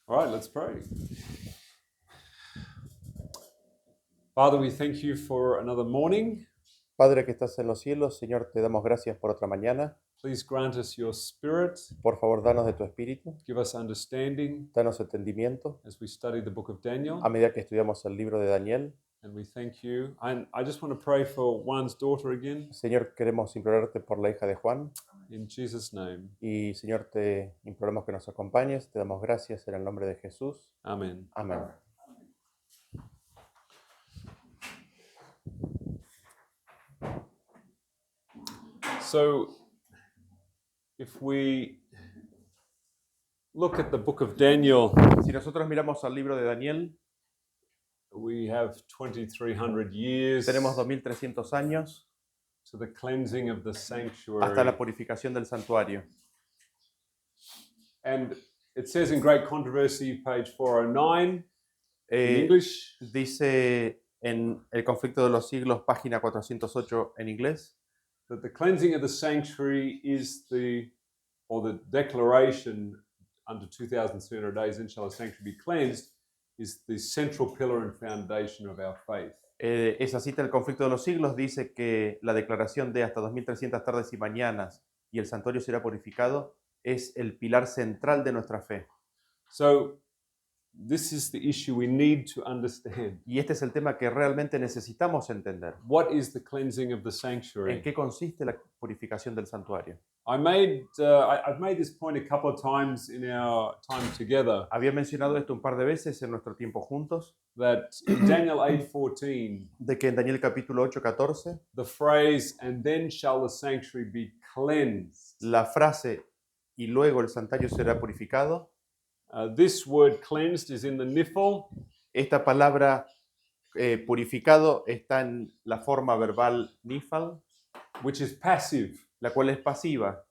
All right, let's pray. Father, we thank you for another morning. Padre que estás en los cielos, Señor, te damos gracias por otra mañana. Please grant us your spirit. Por favor, danos de tu espíritu, Give us understanding danos entendimiento as we study the book of Daniel. a medida que estudiamos el libro de Daniel. And we thank you. And I just want to pray for Juan's daughter again. Señor, queremos implorarte por la hija de Juan In Jesus' name. y, Señor, te imploramos que nos acompañes. Te damos gracias en el nombre de Jesús. Amen. Amén. So, if we look at the book of Daniel, Si nosotros miramos al libro de Daniel, we have 2,300 years tenemos 2300 años to the cleansing of the hasta sanctuary. la purificación del santuario. And it says in Great Controversy, page 409, in Eh, English, dice en El conflicto de los siglos, página 408 en inglés, that the cleansing of the sanctuary is the declaration under 2,300 days, then shall the sanctuary be cleansed, is the central pillar and foundation of our faith. Esa cita del conflicto de los siglos dice que la declaración de hasta 2300 tardes y mañanas y el santuario será purificado es el pilar central de nuestra fe. So this is the issue we need to understand. Y este es el tema que realmente necesitamos entender. What is the cleansing of the ¿En sanctuary? qué consiste la purificación del santuario? I've made this point a couple of times in our time together, Había mencionado esto un par de veces en nuestro tiempo juntos, that in Daniel 8:14, de que en Daniel capítulo 8:14, the phrase, and then shall the sanctuary be cleansed. la frase y luego el santuario será purificado, This word cleansed is in the nifl, esta palabra purificado está en la forma verbal nifal, which is passive, la cual es pasiva,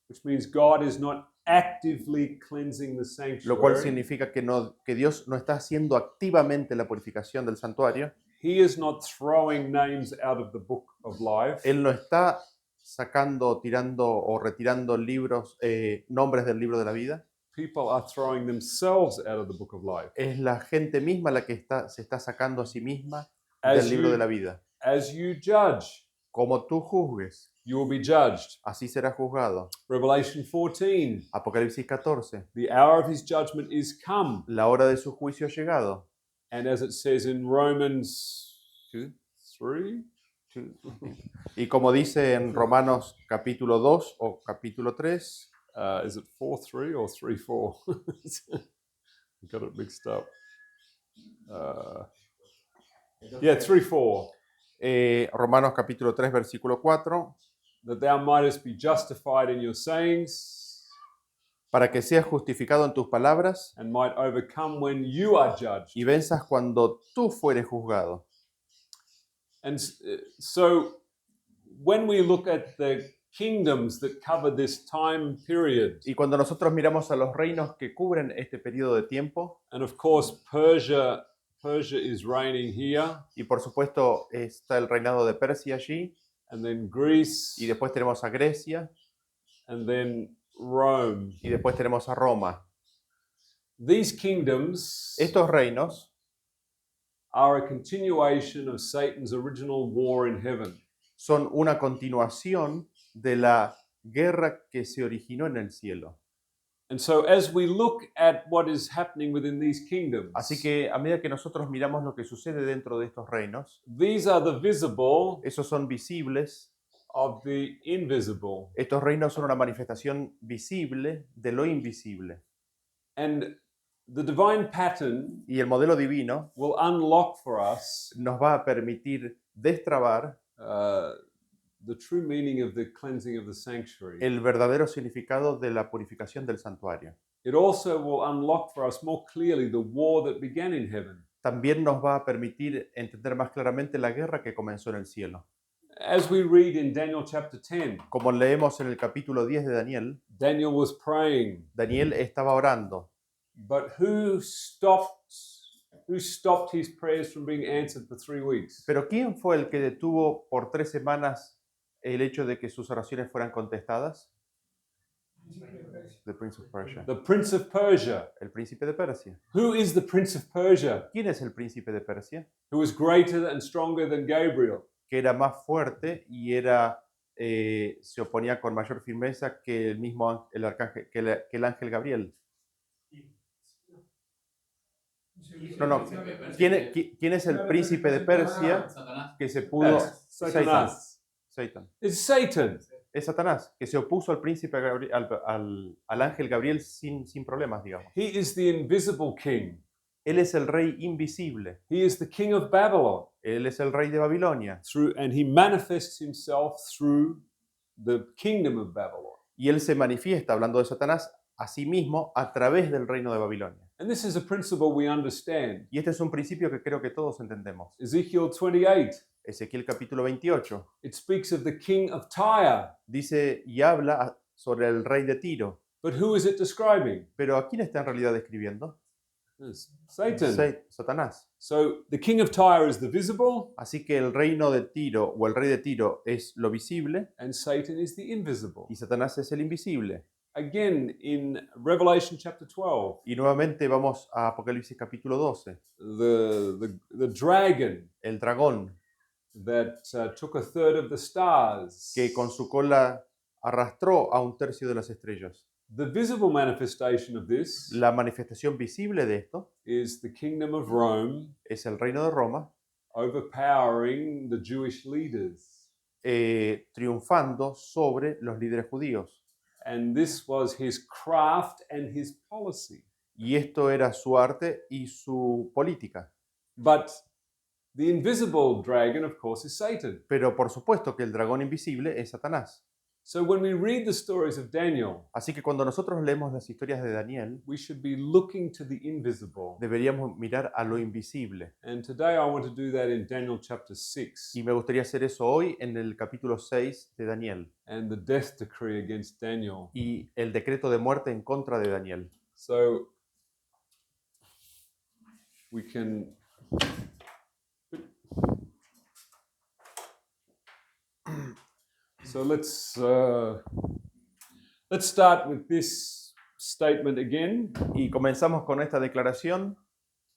which means God is not actively cleansing the lo cual sanctuary. significa que Dios no está haciendo activamente la purificación del santuario. He is not throwing names out of the book of life. Él no está sacando, tirando o retirando libros, nombres del libro de la vida. People are throwing themselves out of the book of life. Es la gente misma la que se está sacando a sí misma As del libro you- de la vida. As you judge, Como tú juzgues, you will be judged. así será juzgado. Revelation 14, Apocalipsis 14. the hour of his judgment is come. La hora de su juicio ha llegado. And as it says in Romans 3, Y como dice en Romanos capítulo 2 o capítulo 3, is it 4:3 or 3:4? Got it mixed up. 3:4. Romanos capítulo 3 versículo 4, That thou mightest be justified in your sayings para que seas justificado en tus palabras and might overcome when you are judged. y venzas cuando tú fueres juzgado. And so when we look at the kingdoms that cover this time period, Y cuando nosotros miramos a los reinos que cubren este periodo de tiempo, and of course Persia is reigning here, y por supuesto está el reinado de Persia allí, and then Greece, y después tenemos a Grecia, and then Rome. y después tenemos a Roma. These kingdoms Estos reinos are a continuation of Satan's original war in heaven. son una continuación de la guerra que se originó en el cielo. And so as we look at what is happening within these kingdoms, Así que a medida que nosotros miramos lo que sucede dentro de estos reinos, these are the visible esos son visibles. of the invisible. Estos reinos son una manifestación visible de lo invisible. And the divine pattern Y el modelo divino will unlock for us nos va a permitir destrabar the true meaning of the cleansing of the sanctuary. el verdadero significado de la purificación del santuario. It also will unlock for us more clearly the war that began in heaven. También nos va a permitir entender más claramente la guerra que comenzó en el cielo. As we read in Daniel chapter 10, Como leemos en el capítulo 10 de Daniel, Daniel was praying, Daniel estaba orando, but who stopped his prayers from being answered for 3 weeks? pero ¿quién fue el que detuvo por 3 semanas el hecho de que sus oraciones fueran contestadas? The Prince of Persia. The Prince of Persia. El príncipe de Persia. Who is the Prince of Persia? ¿Quién es el príncipe de Persia? Who was greater and stronger than Gabriel? Que era más fuerte y se oponía con mayor firmeza que el mismo el arcángel, que el ángel Gabriel. No. ¿Quién es el príncipe de Persia que se pudo? Yes, Satanás. Satan. It's Satan. Es Satanás, que se opuso al príncipe al ángel Gabriel sin problemas, digamos. He is the invisible king. Él es el rey invisible. He is the king of Babylon. Él es el rey de Babilonia. And he manifests himself through the kingdom of Babylon. Y él se manifiesta, hablando de Satanás, a sí mismo a través del reino de Babilonia. And this is a principle we understand. Y este es un principio que creo que todos entendemos. Ezekiel 28. Ezequiel capítulo 28 It speaks of the king of Tyre. dice y habla sobre el rey de Tiro. But who is it describing? Pero ¿a quién está en realidad describiendo? It's Satan. Satanás. So the king of Tyre is the visible, Así que el reino de Tiro o el rey de Tiro es lo visible and Satan is the invisible. y Satanás es el invisible. Again, in Revelation chapter 12, Y nuevamente vamos a Apocalipsis capítulo 12. the dragon El dragón that took a third of the stars. que con su cola arrastró a un tercio de las estrellas. The visible manifestation of this La manifestación visible de esto is the kingdom of Rome es el reino de Roma overpowering the Jewish leaders. triunfando sobre los líderes judíos. And this was his craft and his policy. Y esto era su arte y su política. But the invisible dragon, of course, is Satan. Pero por supuesto que el dragón invisible es Satanás. So when we read the stories of Daniel, Así que cuando nosotros leemos las historias de Daniel, we should be looking to the invisible. deberíamos mirar a lo invisible. And today I want to do that in Daniel chapter 6 Y me gustaría hacer eso hoy en el capítulo 6 de Daniel and the death decree against Daniel. y el decreto de muerte en contra de Daniel. So we can So let's start with this statement again, Y comenzamos con esta declaración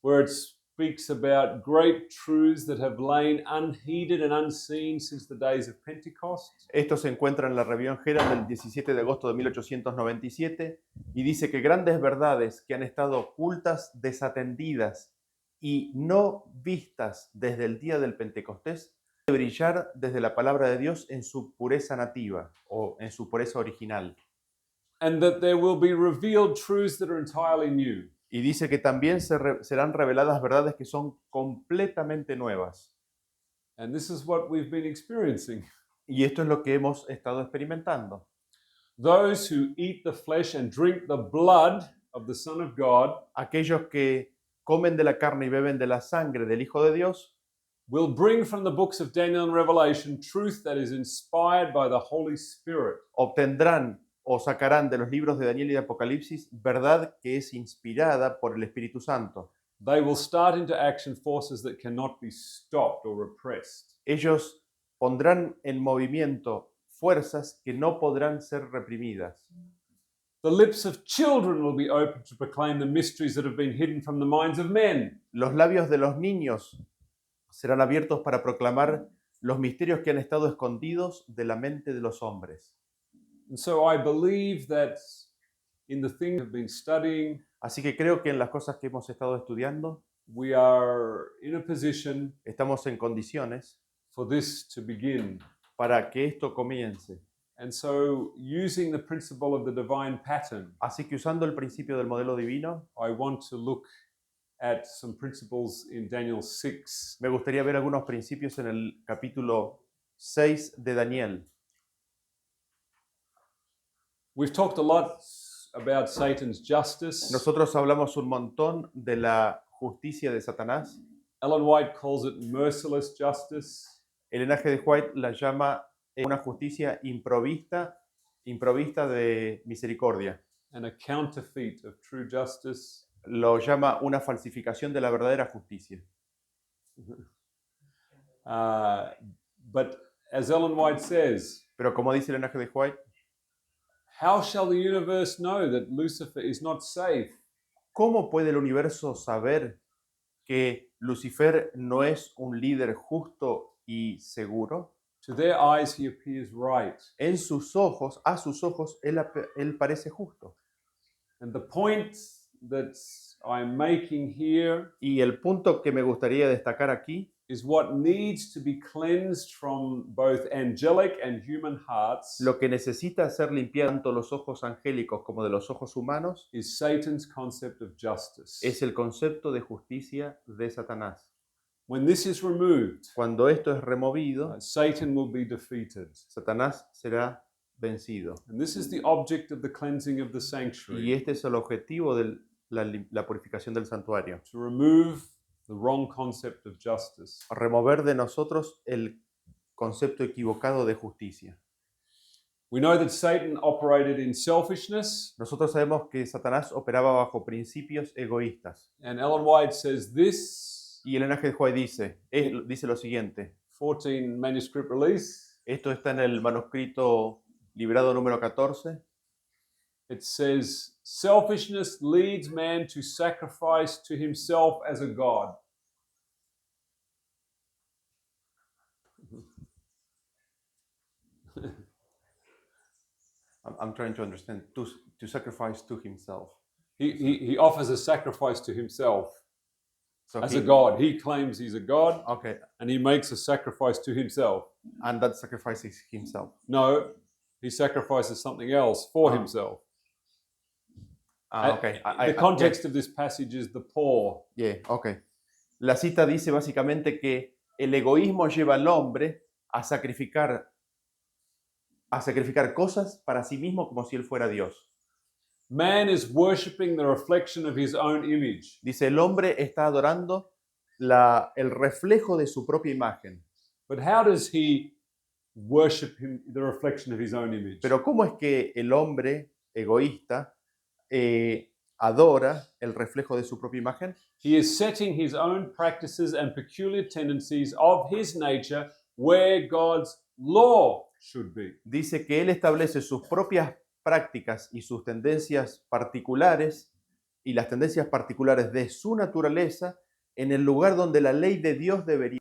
where it speaks about great truths that have lain unheeded and unseen since the days of Pentecost. Esto se encuentra en la Rebelión Herald del 17 de agosto de 1897 y dice que grandes verdades que han estado ocultas, desatendidas y no vistas desde el día del Pentecostés de brillar desde la palabra de Dios en su pureza nativa o en su pureza original. And that there will be revealed truths that are entirely new. Y dice que también serán reveladas verdades que son completamente nuevas. And this is what we've been experiencing. Y esto es lo que hemos estado experimentando. Those who eat the flesh and drink the blood of the Son of God Aquellos que comen de la carne y beben de la sangre del Hijo de Dios will bring from the books of Daniel and Revelation truth that is inspired by the Holy Spirit. obtendrán o sacarán de los libros de Daniel y de Apocalipsis verdad que es inspirada por el Espíritu Santo. They will start into action forces that cannot be stopped or repressed. Ellos pondrán en movimiento fuerzas que no podrán ser reprimidas. The lips of children will be open to proclaim the mysteries that have been hidden from the minds of men. Los labios de los niños serán abiertos para proclamar los misterios que han estado escondidos de la mente de los hombres. And so I believe that in the things we've been studying, Así que creo que en las cosas que hemos estado estudiando, we are in a position estamos en condiciones for this to begin. para que esto comience. And so, using the principle of the divine pattern, Así que usando el principio del modelo divino, I want to look at some principles in Daniel 6. me gustaría ver algunos principios en el capítulo 6 de Daniel. We've talked a lot about Satan's justice. Nosotros hablamos un montón de la justicia de Satanás. Ellen White calls it merciless justice. El linaje de White la llama una justicia improvista de misericordia. And a counterfeit of true justice. Lo llama una falsificación de la verdadera justicia. But as Ellen White says, Pero como dice el linaje de White, How shall the universe know that Lucifer is not safe? ¿Cómo puede el universo saber que Lucifer no es un líder justo y seguro? To their eyes, he appears right. En sus ojos, a sus ojos, él parece justo. And the point that I'm making here Y el punto que me gustaría destacar aquí is what needs to be cleansed from both angelic and human hearts lo que necesita ser limpiado tanto los ojos angélicos como de los ojos humanos is Satan's concept of justice. es el concepto de justicia de Satanás. When this is removed, Cuando esto es removido, Satan will be defeated. Satanás será vencido. And this is the object of the cleansing of the Y sanctuary, este es el objetivo de la purificación del santuario. to remove the wrong concept of justice. Remover de nosotros el concepto equivocado de justicia. We know that Satan operated in selfishness, Nosotros sabemos que Satanás operaba bajo principios egoístas. and Ellen White says this, Y Elena G. White dice lo siguiente. 14 manuscript release. Esto está en el manuscrito librado número 14. It says, selfishness leads man to sacrifice to himself as a god. I'm trying to understand. To sacrifice to himself. He offers a sacrifice to himself So as he- a god. He claims he's a god, Okay, and he makes a sacrifice to himself. and that sacrifices himself. No, he sacrifices something else for Ah. himself. Okay. The context of this passage is the poor. Yeah, okay. La cita dice básicamente que el egoísmo lleva al hombre a sacrificar cosas para sí mismo como si él fuera Dios. Man is worshipping the reflection of his own image. Dice, el hombre está adorando el reflejo de su propia imagen. But how does he worship the reflection of his own image? Pero ¿cómo es que el hombre egoísta adora el reflejo de su propia imagen? He is setting his own practices and peculiar tendencies of his nature where God's law should be. Dice que él establece sus propias prácticas y sus tendencias particulares y las tendencias particulares de su naturaleza en el lugar donde la ley de Dios debería.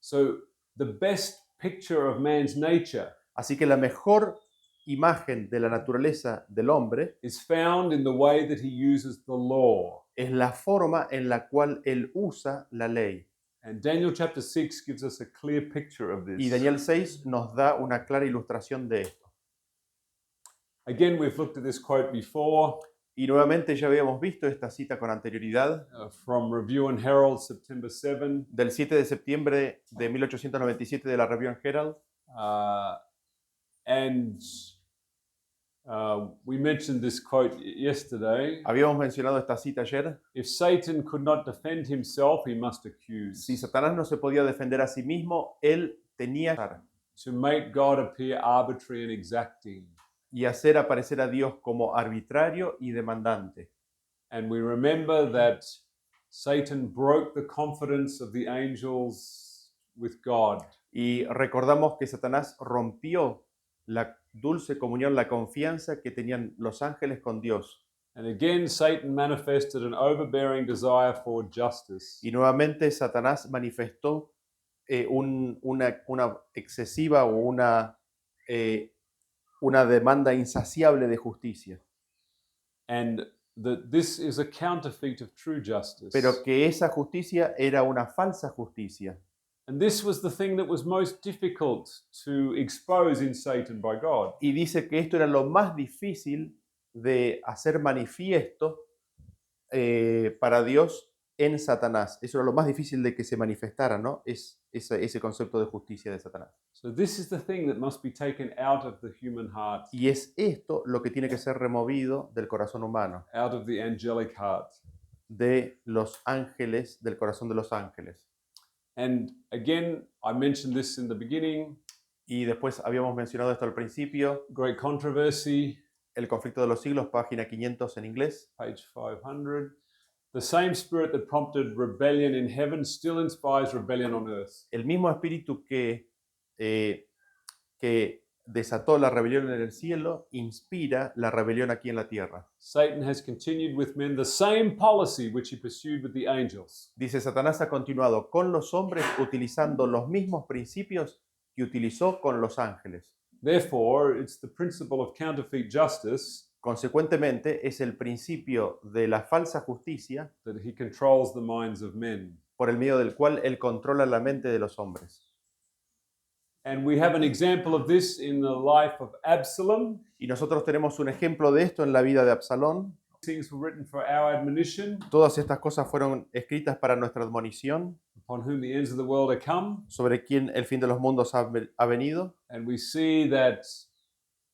So the best picture of man's nature Así que la mejor imagen de la naturaleza del hombre is found in the way that he uses the law. es la forma en la cual él usa la ley. And Daniel chapter 6 gives us a clear picture of this. Y Daniel 6 nos da una clara ilustración de esto. Again, we've looked at this quote before Y nuevamente ya habíamos visto esta cita con anterioridad from Review and Herald, September 7. del 7 de septiembre de 1897 de la Review and Herald. And we mentioned this quote yesterday. Habíamos mencionado esta cita ayer. If Satan could not defend himself, he must accuse. Si Satanás no se podía defender a sí mismo, él tenía To make God appear arbitrary and exacting. y hacer aparecer a Dios como arbitrario y demandante. And we remember that Satan broke the confidence of the angels with God. Y recordamos que Satanás rompió la dulce comunión, la confianza que tenían los ángeles con Dios. And again, Satan manifested an overbearing desire for justice. Y nuevamente Satanás manifestó una excesiva o una demanda insaciable de justicia. And that this is a counterfeit of true justice. Pero que esa justicia era una falsa justicia. And this was the thing that was most difficult to expose in Satan by God. Y dice que esto era lo más difícil de hacer manifiesto para Dios en Satanás. Eso era lo más difícil de que se manifestara, ¿no? Es ese concepto de justicia de Satanás. So this is the thing that must be taken out of the human heart, Y es esto lo que tiene que ser removido del corazón humano, out of the angelic heart. de los ángeles, del corazón de los ángeles. And again, I mentioned this in the beginning, Y después habíamos mencionado esto al principio, great controversy, el conflicto de los siglos, página 500 en inglés. page 500. The same spirit that prompted rebellion in heaven still inspires rebellion on earth. El mismo espíritu que desató la rebelión en el cielo, inspira la rebelión aquí en la tierra. Satan has continued with men the same policy which he pursued with the angels. Dice, Satanás ha continuado con los hombres utilizando los mismos principios que utilizó con los ángeles. Therefore, it's the principle of counterfeit justice Consecuentemente, es el principio de la falsa justicia that he controls the minds of men. por el medio del cual él controla la mente de los hombres. And we have an example of this in the life of Absalom. Y nosotros tenemos un ejemplo de esto en la vida de Absalón. Things were written for our admonition, Todas estas cosas fueron escritas para nuestra admonición, upon whom the ends of the world are come. sobre quién el fin de los mundos ha venido. And we see that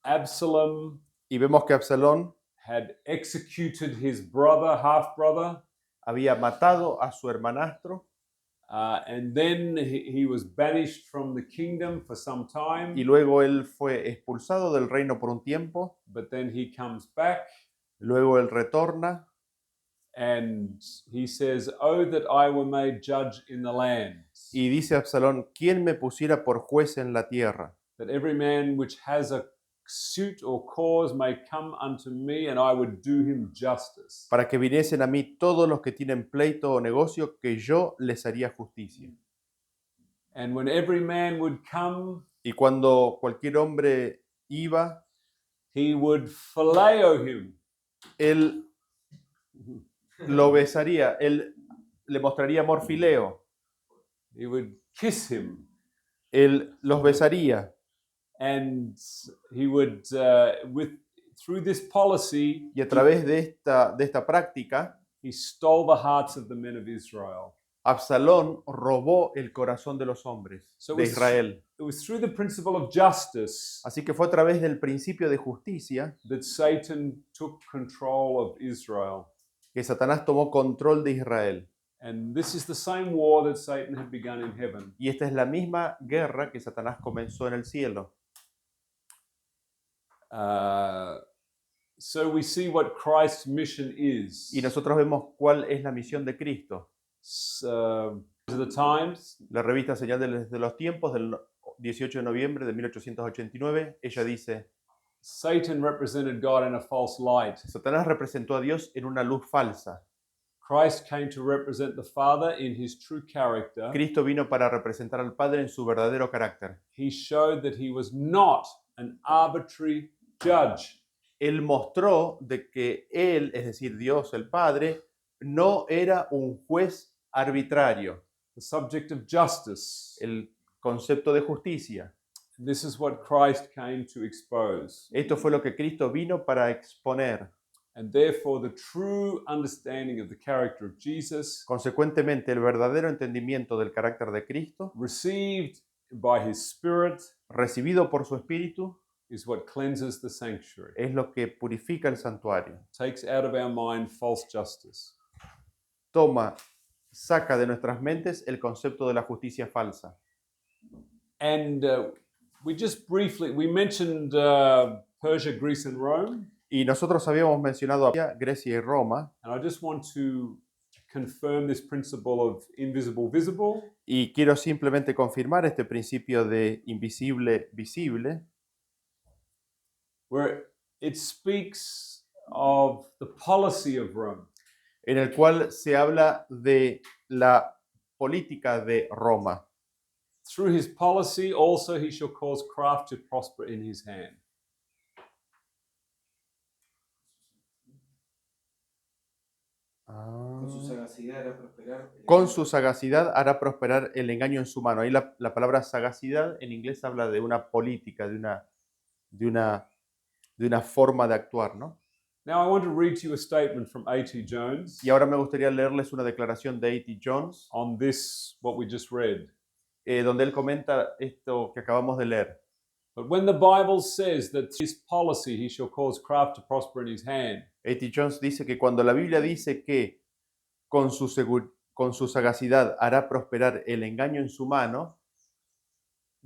Absalom Y vemos que Absalón had executed his brother, half-brother, había matado a su hermanastro and then he was banished from the kingdom for some time, y luego él fue expulsado del reino por un tiempo. but then he comes back Luego él retorna and he says, "Oh, that I were made judge in the land, y dice a Absalón, ¿quién me pusiera por juez en la tierra? that every man which has a suit or cause may come unto me, and I would do him justice." Para que viniesen a mí todos los que tienen pleito o negocio, que yo les haría justicia. And when every man would come, Y cuando cualquier hombre iba, he would phileo him. él lo besaría, él le mostraría amor fileo, He would kiss him, él los besaría. and he would, through this policy, Y a través de esta práctica, he stole the hearts of the men of Israel. Absalón robó el corazón de los hombres So de it's- Israel. It was through the principle of justice Así que fue a través del principio de justicia that Satan took control of Israel. que Satanás tomó control de Israel. And this is the same war that Satan had begun in heaven. Y esta es la misma guerra que Satanás comenzó en el cielo. So we see what Christ's mission is. Y nosotros vemos cuál es la misión de Cristo. To the times, La revista Señal de los Tiempos del 18 de noviembre de 1889, ella dice, Satan represented God in a false light. Satanás representó a Dios en una luz falsa. Christ came to represent the Father in his true character. Cristo vino para representar al Padre en su verdadero carácter. He showed that he was not an arbitrary judge. Él mostró de que Él, es decir, Dios el Padre, no era un juez arbitrario. The subject of justice. El concepto de justicia. This is what Christ came to expose. Esto fue lo que Cristo vino para exponer. And therefore, the true understanding of the character of Jesus, Consecuentemente, el verdadero entendimiento del carácter de Cristo, received by his Spirit, recibido por su Espíritu, is what cleanses the sanctuary, es lo que purifica el santuario. takes out of our mind false justice. Saca de nuestras mentes el concepto de la justicia falsa. And we mentioned Persia, Greece, and Rome. Y nosotros habíamos mencionado a Grecia y Roma, And I just want to confirm this principle of invisible, visible. y quiero simplemente confirmar este principio de invisible, visible, Where it speaks of the policy of Rome. en el cual se habla de la política de Roma. Through his policy also he shall cause craft to prosper in his hand. Con su sagacidad hará prosperar. Con su sagacidad hará prosperar el engaño en su mano. Ahí la palabra sagacidad en inglés habla de una política, de una forma de actuar, ¿no? Now I want to read to you a statement from A.T. Jones Y ahora me gustaría leerles una declaración de A.T. Jones, on this, what we just read. donde él comenta esto que acabamos de leer. But when the Bible says that his policy he shall cause craft to prosper in his hand, A.T. Jones dice que cuando la Biblia dice que con su sagacidad hará prosperar el engaño en su mano,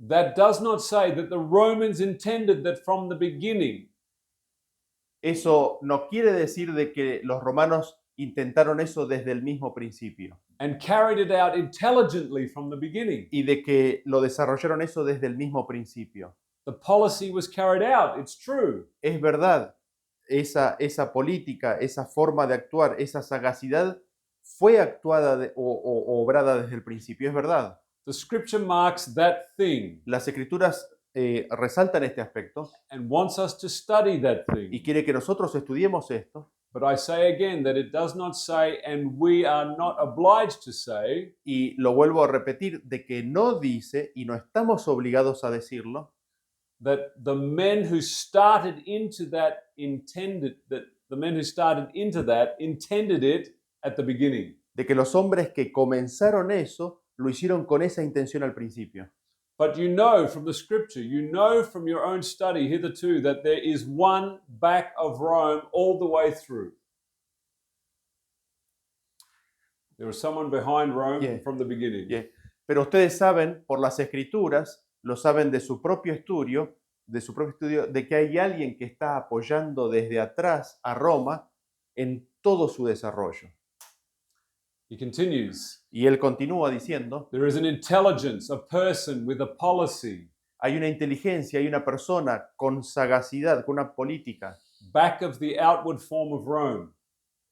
that does not say that the Romans intended that from the beginning eso no quiere decir de que los romanos intentaron eso desde el mismo principio and carried it out intelligently from the beginning. y de que lo desarrollaron eso desde el mismo principio. The policy was carried out, it's true. Es verdad, esa política, esa forma de actuar, esa sagacidad fue actuada o obrada desde el principio, es verdad. The scripture marks that thing Las escrituras resaltan este aspecto and wants us to study that y thing. quiere que nosotros estudiemos esto. But I say again that it does not say, and we are not obliged to say, Y lo vuelvo a repetir, de que no dice, y no estamos obligados a decirlo, that the men who started into that intended it at the beginning. de que los hombres que comenzaron eso lo hicieron con esa intención al principio. But you know from the scripture, you know from your own study hitherto, that there is one back of Rome all the way through. There was someone behind Rome Yeah. from the beginning. Yeah. Pero ustedes saben, por las escrituras, lo saben de su propio estudio, de que hay alguien que está apoyando desde atrás a Roma en todo su desarrollo. He continues, Y él continúa diciendo, there is an intelligence, a person with a policy hay una inteligencia, hay una persona con sagacidad, con una política, back of the outward form of Rome,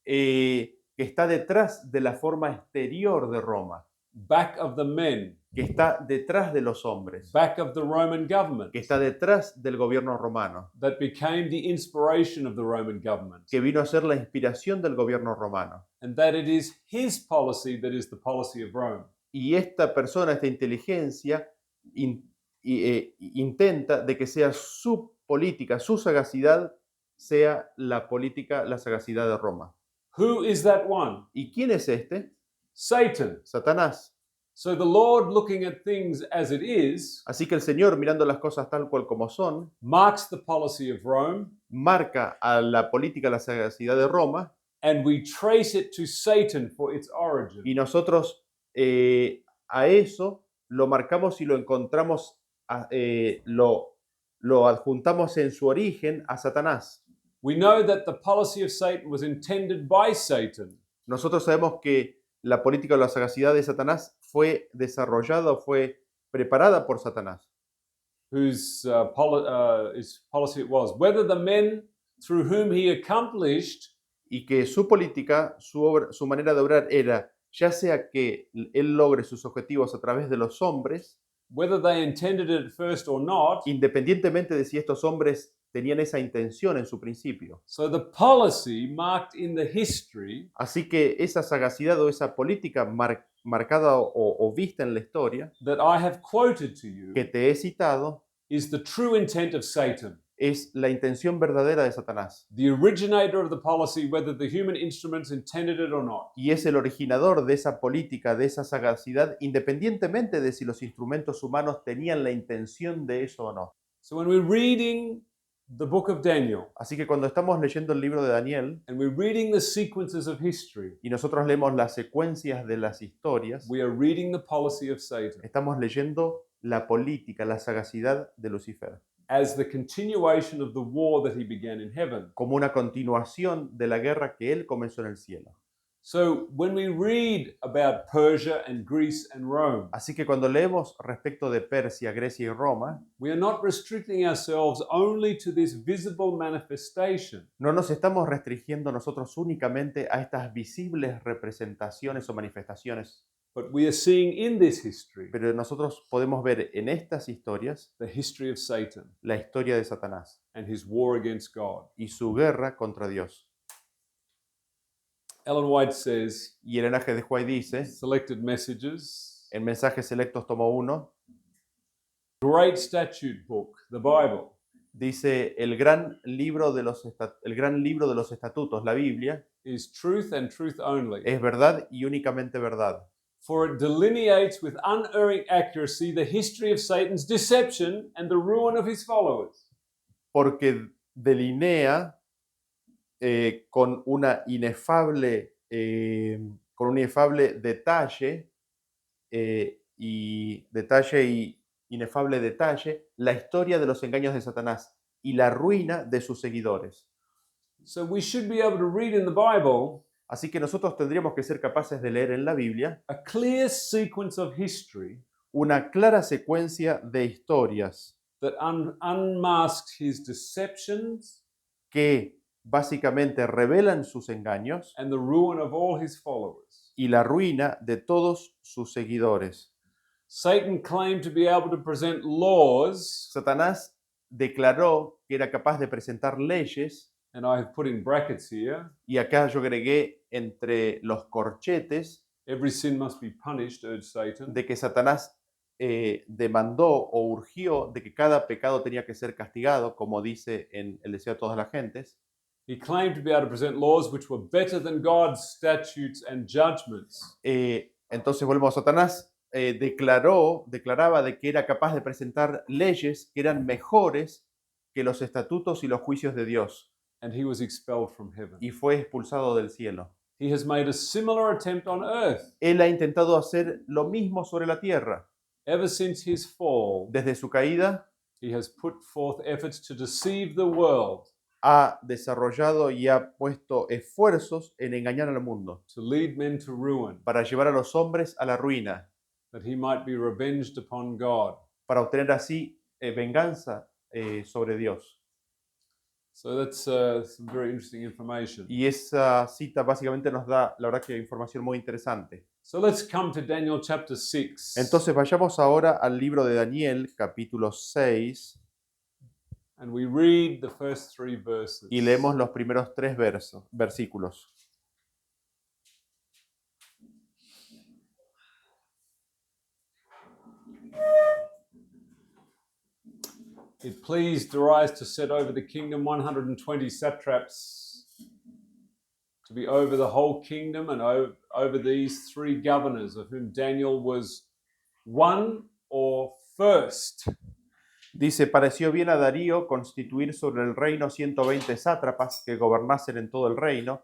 que está detrás de la forma exterior de Roma, back of the men, que está detrás de los hombres, back of the Roman government, que está detrás del gobierno romano, that became the inspiration of the Roman government, que vino a ser la inspiración del gobierno romano. and that it is his policy that is the policy of Rome. Y esta persona, esta inteligencia, intenta de que sea su política, su sagacidad, sea la política, la sagacidad de Roma. Who is that one? ¿Y quién es este? Satan. Satanás. So the Lord, looking at things as it is, Así que el Señor, mirando las cosas tal cual como son, marks the policy of Rome, marca a la política, la sagacidad de Roma, and we trace it to Satan for its origin. y nosotros a eso lo marcamos y lo encontramos, lo adjuntamos en su origen a Satanás. We know that the policy of Satan was intended by Satan, Nosotros sabemos que la política o la sagacidad de Satanás fue desarrollada o fue preparada por Satanás. whose his policy it was. Whether the men through whom he accomplished Y que su política, su manera de obrar era, ya sea que él logre sus objetivos a través de los hombres, whether they intended it at first or not. independientemente de si estos hombres tenían esa intención en su principio. So the policy marked in the history Así que esa sagacidad o esa política marcada o vista en la historia that I have quoted to you que te he citado is the true intent of Satan, es la intención verdadera de Satanás. the originator of the policy, whether the human instruments intended it or not. Y es el originador de esa política, de esa sagacidad, independientemente de si los instrumentos humanos tenían la intención de eso o no. So when we're reading the book of Daniel Así que cuando estamos leyendo el libro de Daniel and we're reading the sequences of history, y nosotros leemos las secuencias de las historias, we are reading the policy of Satan estamos leyendo la política, la sagacidad de Lucifer, as the continuation of the war that he began in heaven. como una continuación de la guerra que él comenzó en el cielo. So when we read about Persia and Greece and Rome, Así que cuando leemos respecto de Persia, Grecia y Roma, we are not restricting ourselves only to this visible manifestation, no nos estamos restringiendo nosotros únicamente a estas visibles representaciones o manifestaciones, but we are seeing in this history pero nosotros podemos ver en estas historias the history of Satan la historia de Satanás and his war against God. y su guerra contra Dios. Ellen White says, Y el Elena G. de White dice, selected messages, en Mensajes Selectos tomo 1, great statute book, the Bible, dice el gran libro de los estatutos, la Biblia, is truth and truth only. es verdad y únicamente verdad. For it delineates with unerring accuracy the history of Satan's deception and the ruin of his followers. Porque delinea con un inefable detalle y inefable detalle la historia de los engaños de Satanás y la ruina de sus seguidores. So we should be able to read in the Bible Así que nosotros tendríamos que ser capaces de leer en la Biblia a clear sequence of history una clara secuencia de historias that unmasked his deceptions que básicamente revelan sus engaños and the ruin of all his followers. y la ruina de todos sus seguidores. Satan claimed to be able to present laws, Satanás declaró que era capaz de presentar leyes, and I have put in brackets here, y acá yo agregué entre los corchetes every sin must be punished, urged Satan. de que Satanás demandó o urgió de que cada pecado tenía que ser castigado, como dice en el deseo de todas las gentes. He claimed to be able to present laws which were better than God's statutes and judgments. Entonces volvemos a Satanás. Declaraba de que era capaz de presentar leyes que eran mejores que los estatutos y los juicios de Dios, And he was expelled from heaven. y fue expulsado del cielo. He has made a similar attempt on earth. Él ha intentado hacer lo mismo sobre la tierra. Ever since his fall, Desde su caída he has put forth efforts to deceive the world, ha desarrollado y ha puesto esfuerzos en engañar al mundo to lead men to ruin, para llevar a los hombres a la ruina, that he might be revenged upon God. para obtener así venganza sobre Dios. So that's some very interesting information. Y esa cita básicamente nos da, la verdad, que información muy interesante. So let's come to Daniel chapter 6. Entonces vayamos ahora al libro de Daniel, capítulo 6, And we read the first 3 verses. y leemos los primeros 3 versículos. It pleased Darius to set over the kingdom 120 satraps, to be over the whole kingdom and over these 3 governors, of whom Daniel was one or first. Dice, pareció bien a Darío constituir sobre el reino 120 sátrapas que gobernasen en todo el reino,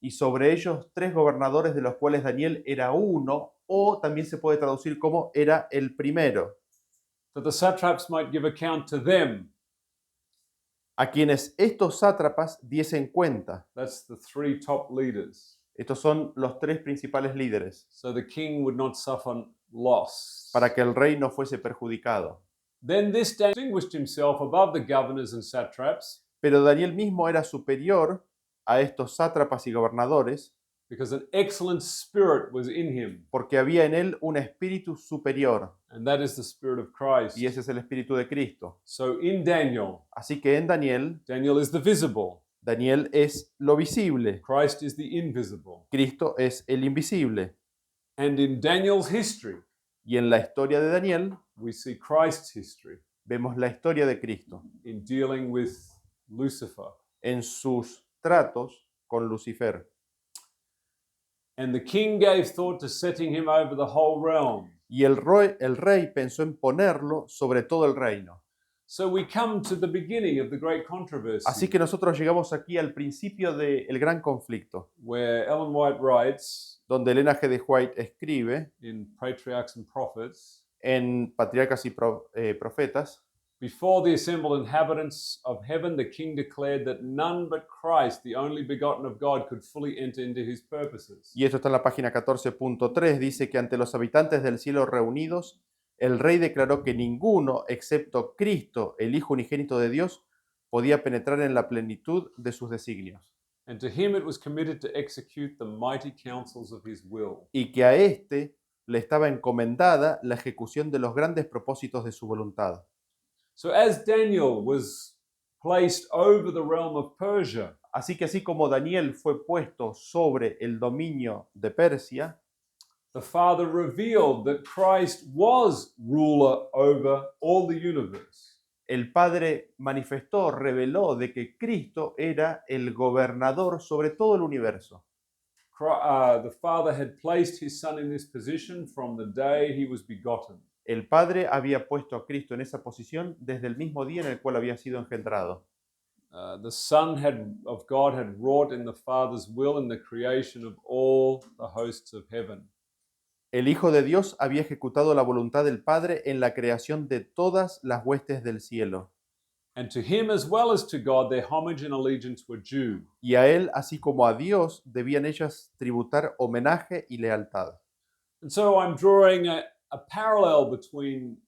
y sobre ellos 3 gobernadores, de los cuales Daniel era uno, o también se puede traducir como era el primero, That the satraps might give account to them. a quienes estos sátrapas diesen cuenta. That's the 3 top leaders. Estos son los 3 principales líderes, So the king would not suffer loss. para que el rey no fuese perjudicado. Then this Daniel distinguished himself above the governors and satraps, Pero Daniel mismo era superior a estos sátrapas y gobernadores, because an excellent spirit was in him, porque había en él un espíritu superior, and that is the spirit of Christ. y ese es el espíritu de Cristo. So in Daniel, Así que en Daniel, Daniel is the visible, Daniel es lo visible, Christ is the invisible. Cristo es el invisible. And in Daniel's history, Y en la historia de Daniel we see Christ's history vemos la historia de Cristo in dealing with Lucifer. en sus tratos con Lucifer. And the king gave thought to setting him over the whole realm. Y el rey pensó en ponerlo sobre todo el reino. So we come to the beginning of the great controversy, Así que nosotros llegamos aquí al principio del gran conflicto, where Ellen White writes donde Elena G. de White escribe in Patriarchs and Prophets, en Patriarcas y Profetas: before the assembled inhabitants of heaven, the king declared that none but Christ, the only begotten of God, could fully enter into his purposes. y esto está en la página 14.3, dice que ante los habitantes del cielo reunidos, el rey declaró que ninguno, excepto Cristo, el Hijo unigénito de Dios, podía penetrar en la plenitud de sus designios, And to him it was committed to execute the mighty counsels of his will. y que a éste le estaba encomendada la ejecución de los grandes propósitos de su voluntad. So as Daniel was placed over the realm of Persia, Así que así como Daniel fue puesto sobre el dominio de Persia, the Father revealed that Christ was ruler over all the universe. el Padre manifestó, reveló de que Cristo era el gobernador sobre todo el universo. The Father had placed his Son in this position from the day he was begotten. El Padre había puesto a Cristo en esa posición desde el mismo día en el cual había sido engendrado. The Son of God had wrought in the Father's will in the creation of all the hosts of heaven. El Hijo de Dios había ejecutado la voluntad del Padre en la creación de todas las huestes del cielo. And to him as well as to God their homage and allegiance were due. Y a Él, así como a Dios, debían ellas tributar homenaje y lealtad. And so I'm drawing a parallel between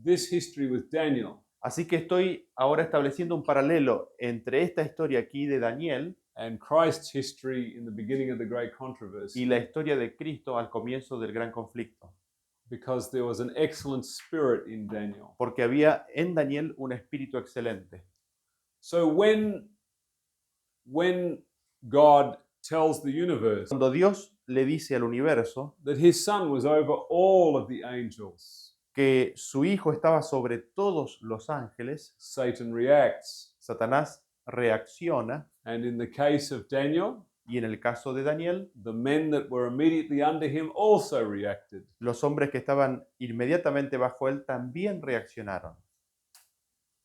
this history with Daniel Así que estoy ahora estableciendo un paralelo entre esta historia aquí de Daniel and Christ's history in the beginning of the great y controversy, la historia de Cristo al comienzo del gran conflicto, because there was an excellent spirit in Daniel. porque había en Daniel un espíritu excelente. So when God tells the universe Cuando Dios le dice al universo that his son was over all of the angels, que su Hijo estaba sobre todos los ángeles, Satan reacts. Satanás reacciona, And in the case of Daniel, y en el caso de Daniel, the men that were immediately under him also reacted. los hombres que estaban inmediatamente bajo él también reaccionaron.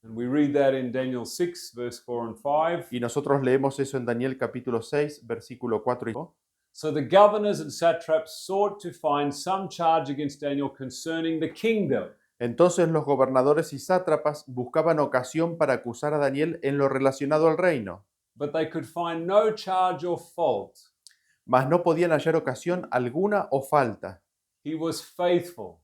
And we read that in Daniel 6, verse 4 and 5. Y nosotros leemos eso en Daniel capítulo 6, versículo 4 y 5. So the governors and satraps sought to find some charge against Daniel concerning the kingdom. Entonces los gobernadores y sátrapas buscaban ocasión para acusar a Daniel en lo relacionado al reino, But they could find no charge or fault. mas no podían hallar ocasión alguna o falta, He was faithful,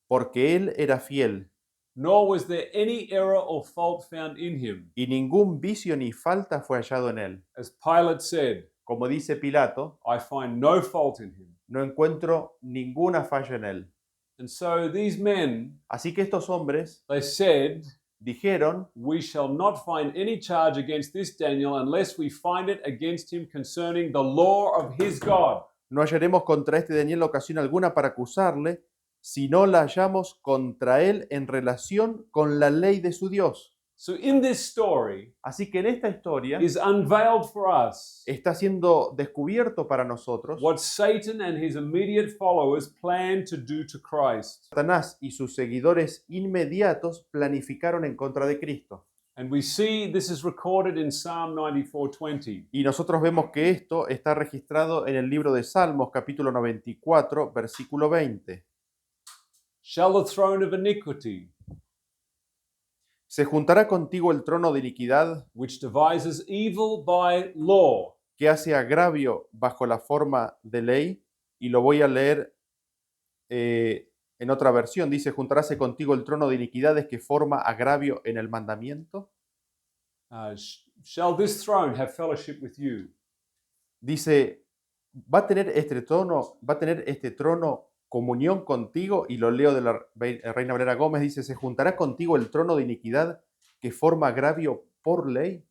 porque él era fiel, nor was there any error or fault found in him. y ningún vicio ni falta fue hallado en él. As Pilate said, Como dice Pilato, I find no fault in him. no encuentro ninguna falla en él. And so these men, Así que estos hombres they said, dijeron, we shall not find any charge against this Daniel unless we find it against him concerning the law of his God. no hallaremos contra este Daniel ocasión alguna para acusarle, si no la hallamos contra él en relación con la ley de su Dios. So in this story Así que en esta historia is unveiled for us está siendo descubierto para nosotros what Satan and his immediate followers plan to do to Christ. Satanás y sus seguidores inmediatos planificaron en contra de Cristo. And we see this is recorded in Psalm 94:20. Y nosotros vemos que esto está registrado en el libro de Salmos, capítulo 94, versículo 20. Shall the throne of iniquity, ¿Se juntará contigo el trono de iniquidad which devises evil by law, que hace agravio bajo la forma de ley? Y lo voy a leer en otra versión. Dice, ¿juntaráse contigo el trono de iniquidades que forma agravio en el mandamiento? shall this throne have fellowship with you? Dice, ¿va a tener este trono comunión contigo? Y lo leo de la Reina Valera Gómez, dice, ¿se juntará contigo el trono de iniquidad que forma agravio por ley?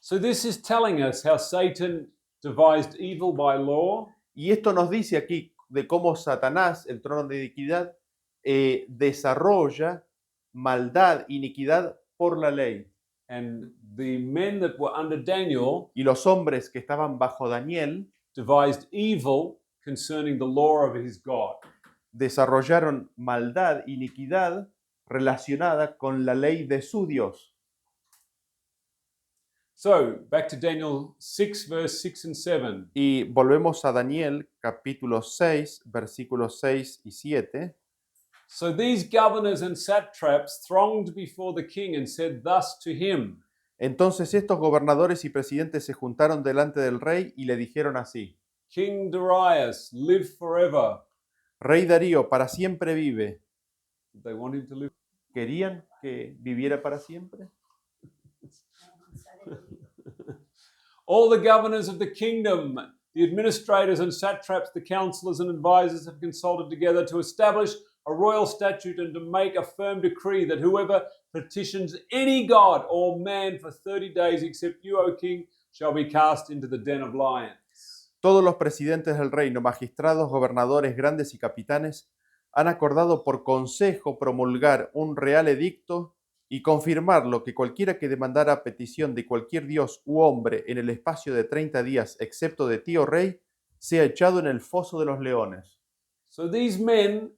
So this is telling us how Satan devised evil by law, Y esto nos dice aquí de cómo Satanás, el trono de iniquidad, desarrolla maldad, iniquidad por la ley. and the men that were under Daniel Y los hombres que estaban bajo Daniel devised evil concerning the law of his God. desarrollaron maldad, iniquidad relacionada con la ley de su Dios. So, back to Daniel 6, verse 6 and 7. Y volvemos a Daniel capítulo 6, versículos 6 y 7. So these governors and satraps thronged before the king and said thus to him, Entonces estos gobernadores y presidentes se juntaron delante del rey y le dijeron así: King Darius, live forever. Rey Darío, para siempre vive. Did they want him to live? ¿Querían que viviera para siempre? All the governors of the kingdom, the administrators and satraps, the counselors and advisors have consulted together to establish a royal statute and to make a firm decree that whoever petitions any god or man for 30 days except you, O king, shall be cast into the den of lions. Todos los presidentes del reino, magistrados, gobernadores, grandes y capitanes, han acordado por consejo promulgar un real edicto y confirmarlo que cualquiera que demandara a petición de cualquier dios u hombre en el espacio de 30 días, excepto de ti, oh rey, sea echado en el foso de los leones. So these men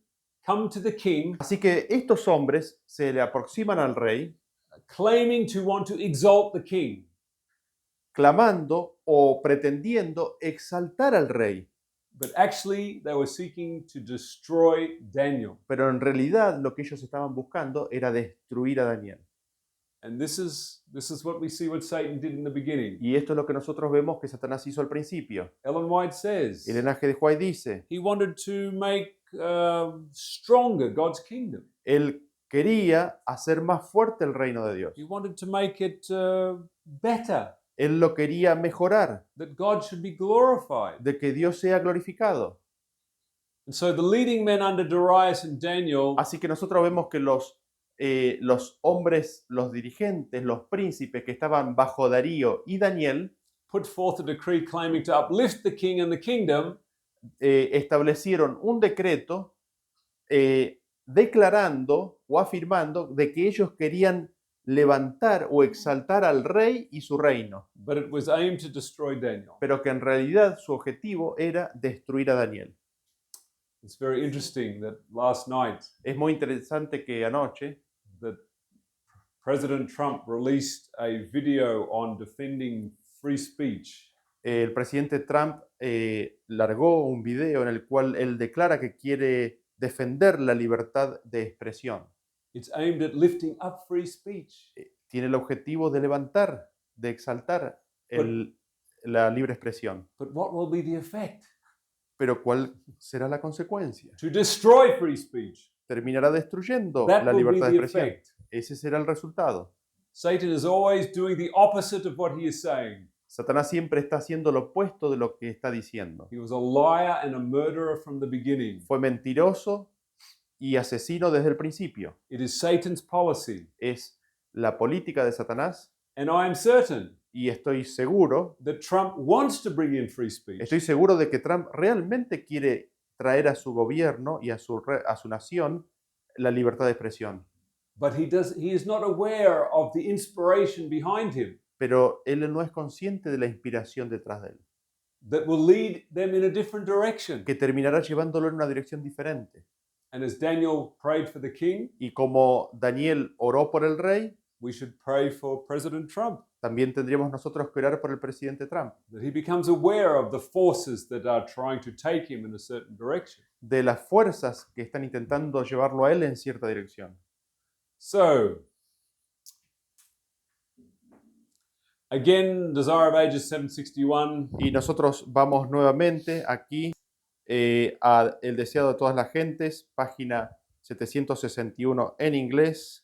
come to the king Así que estos hombres se le aproximan al rey, claiming to want to exalt the king. clamando o pretendiendo exaltar al rey. But actually, they were seeking to destroy Daniel. Pero en realidad lo que ellos estaban buscando era destruir a Daniel. And this is what we see what Satan did in the beginning. Y esto es lo que nosotros vemos que Satanás hizo al principio. Ellen White says El linaje de White dice, he wanted to make stronger God's kingdom. él quería hacer más fuerte el reino de Dios. He wanted to make it better, Él lo quería mejorar, that God should be glorified. de que Dios sea glorificado. And so the leading men under Darius and Daniel Así que nosotros vemos que los hombres, los dirigentes, los príncipes que estaban bajo Darío y Daniel put forth a decree claiming to uplift the king and the kingdom, establecieron un decreto declarando o afirmando de que ellos querían levantar o exaltar al rey y su reino, but it was aimed to destroy Daniel. pero que en realidad su objetivo era destruir a Daniel. It's very interesting that last night Es muy interesante que anoche that President Trump released a video on defending free speech. el presidente Trump largó un video en el cual él declara que quiere defender la libertad de expresión. It's aimed at lifting up free speech. Tiene el objetivo de levantar, de exaltar la libre expresión. But what will be the effect? Pero ¿cuál será la consecuencia? To destroy free speech. Terminará destruyendo That la will be libertad de the expresión. effect. Ese será el resultado. Satan is always doing the opposite of what he is saying. Satanás siempre está haciendo lo opuesto de lo que está diciendo. He was a liar and a murderer from the beginning. Fue mentiroso y asesino desde el principio. It is Satan's policy. Es la política de Satanás And I am certain y estoy seguro that Trump wants to bring in free speech. de que Trump realmente quiere traer a su gobierno y a su nación la libertad de expresión. But he is not aware of the inspiration behind him Pero él no es consciente de la inspiración detrás de él, that will lead them in a different direction. que terminará llevándolo en una dirección diferente. And as Daniel prayed for the king, Y como Daniel oró por el rey, we should pray for President Trump, también tendríamos nosotros que orar por el presidente Trump, that he becomes aware of the forces that are trying to take him in a certain direction. de las fuerzas que están intentando llevarlo a él en cierta dirección. So, again, Desire of Ages 761. Y nosotros vamos nuevamente aquí a El deseado de todas las gentes, página 761 en inglés.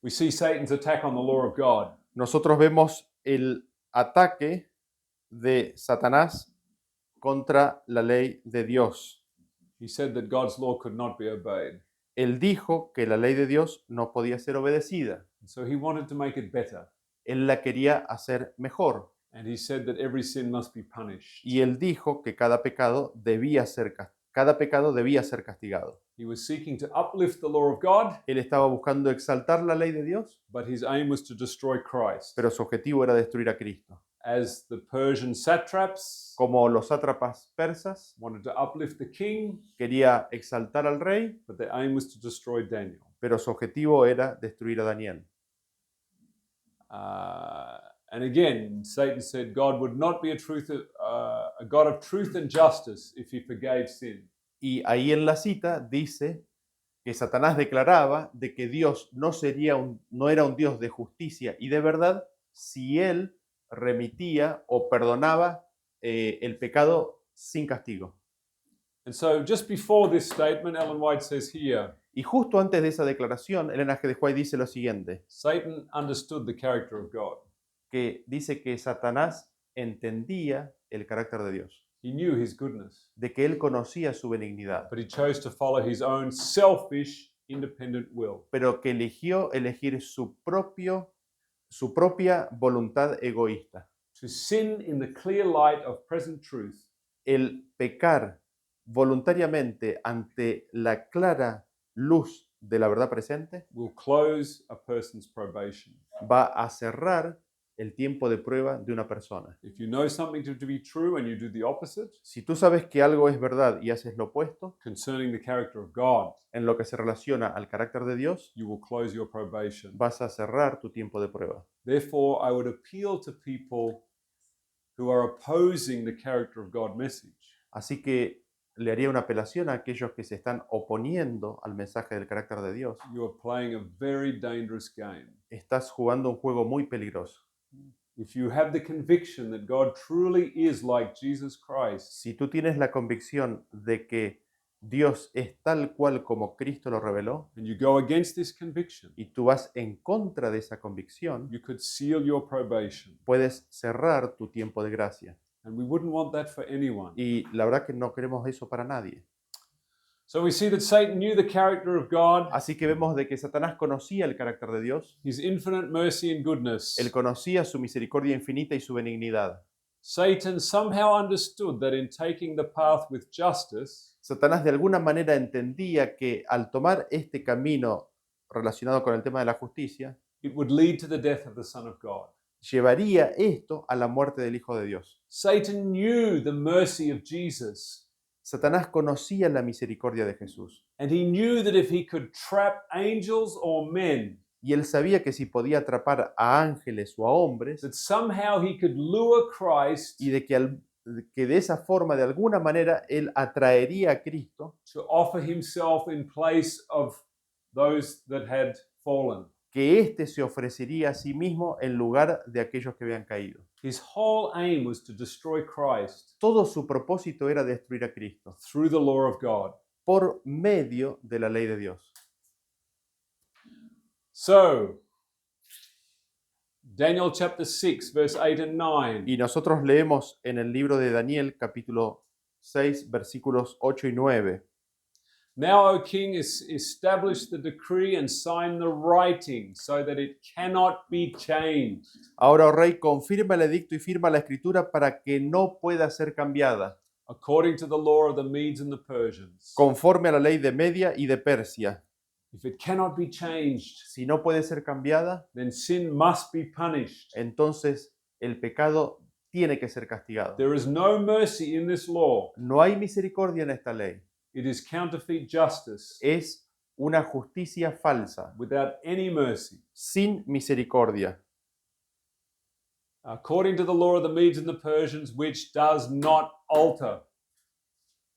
We see Satan's attack on the law of God. Nosotros vemos el ataque de Satanás contra la ley de Dios. He said that God's law could not be obeyed. Él dijo que la ley de Dios no podía ser obedecida. So he wanted to make it better. Él la quería hacer mejor. And he said that every sin must be punished. Y él dijo que cada pecado debía ser castigado. He was seeking to uplift the law of God, Él estaba buscando exaltar la ley de Dios, but his aim was to destroy Christ. pero su objetivo era destruir a Cristo. As the Persian satraps Como los sátrapas persas, wanted to uplift the king, quería exaltar al rey, but their aim was to destroy Daniel. pero su objetivo era destruir a Daniel. And again, Satan said God would not be a God of truth and justice if he forgave sin. Y ahí en la cita dice que Satanás declaraba de que Dios no era un Dios de justicia y de verdad si él remitía o perdonaba el pecado sin castigo. And so just before this statement, Ellen White says here, Y justo antes de esa declaración, Elena G. de White dice lo siguiente, Satan understood the character of God. que dice que Satanás entendía el carácter de Dios, He knew his goodness, de que él conocía su benignidad, but he chose to follow his own selfish, independent will. pero que eligió elegir su propia voluntad egoísta. To sin in the clear light of present truth El pecar voluntariamente ante la clara luz de la verdad presente will close a person's probation. va a cerrar el tiempo de prueba de una persona. If you know something to be true and you do the opposite Si tú sabes que algo es verdad y haces lo opuesto concerning the character of God, en lo que se relaciona al carácter de Dios, you will close your probation. vas a cerrar tu tiempo de prueba. Therefore, I would appeal to people who are opposing the character of God message. Así que le haría una apelación a aquellos que se están oponiendo al mensaje del carácter de Dios. You are playing a very dangerous game. Estás jugando un juego muy peligroso. if you have the conviction that God truly is like Jesus Christ, Si tú tienes la convicción de que Dios es tal cual como Cristo lo reveló, and you go against this conviction, y tú vas en contra de esa convicción, you could seal your probation. puedes cerrar tu tiempo de gracia. And we wouldn't want that for anyone. Y la verdad que no queremos eso para nadie. So we see that Satan knew the character of God, Así que vemos de que Satanás conocía el carácter de Dios, his infinite mercy and goodness. él conocía su misericordia infinita y su benignidad. Satan somehow understood that in taking the path with justice, Satanás de alguna manera entendía que al tomar este camino relacionado con el tema de la justicia, it would lead to the death of the Son of God. llevaría esto a la muerte del Hijo de Dios. Satan knew the mercy of Jesus, Satanás conocía la misericordia de Jesús and he knew that if he could trap angels or men, y él sabía que si podía atrapar a ángeles o a hombres that somehow he could lure Christ y de que de esa forma, de alguna manera, él atraería a Cristo, to offer himself in place of those that had fallen. que éste se ofrecería a sí mismo en lugar de aquellos que habían caído. His whole aim was to destroy Christ Todo su propósito era destruir a Cristo through the law of God. por medio de la ley de Dios. So, Daniel chapter 6, verse 8 and 9. Y nosotros leemos en el libro de Daniel, capítulo 6, versículos 8 y 9. Now, O king, establish the decree and sign the writing so that it cannot be changed. Ahora, oh rey, confirma el edicto y firma la escritura para que no pueda ser cambiada, According to the law of the Medes and the Persians. conforme a la ley de Media y de Persia. If it cannot be changed, Si no puede ser cambiada, then sin must be punished. entonces el pecado tiene que ser castigado. There is no mercy in this law. No hay misericordia en esta ley. It is counterfeit justice Es una justicia falsa, without any mercy. sin misericordia, According to the law of the Medes and the Persians, which does not alter.